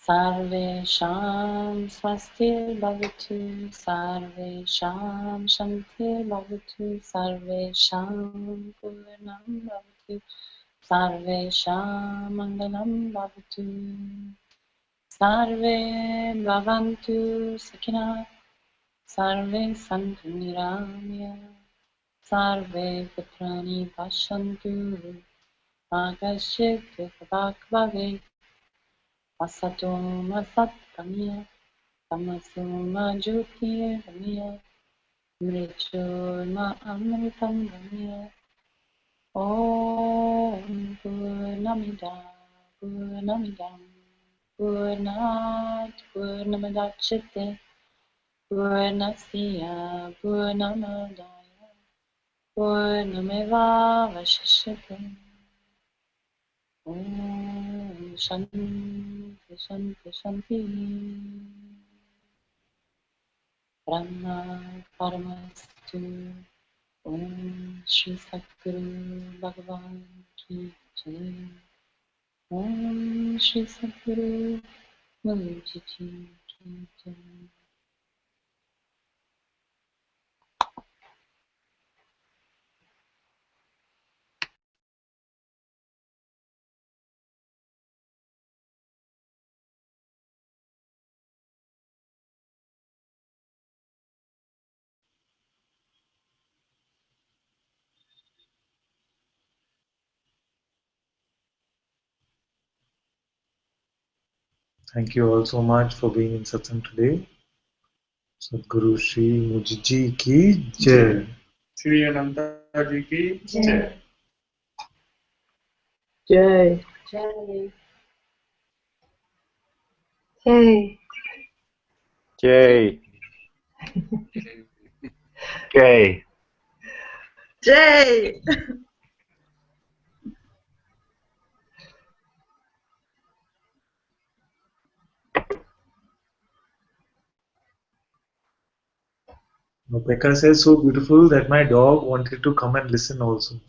सर्वेषां स्वस्तिर्भवतु सर्वेषां शान्तिर्भवतु सर्वेषां पूर्णं भवतु सर्वेषां मङ्गलं भवतु सर्वे भवन्तु सुखिनः सर्वे सन्तु निरामया सर्वे पुत्राणि पश्यन्तु मा कश्चित् दुःखभाग् भवेत् असतो मा सत्गमय तमसो मा ज्योतिर्गमय मृत्योर्मा अमृतं गमय। ॐ पूर्णमिदं पूर्णात् पूर्णमुदच्यते पूर्णस्य पूर्णमादाय पूर्णमेवावशिष्यते। ॐ शान्ति शान्ति शान्तिः। ब्रह्मा परमस्तु। ॐ श्री सद्गुरु भगवान की जय। ॐ श्री सद्गुरु मुनिजी की जय। Thank you all so much for being in Satsang today. Satguru Shri Mujiji ki Jai. Shri अनंता जी की जय। Jai. Jai. Hey. Jay. Jay. Jay. Becca says so beautiful that my dog wanted to come and listen also.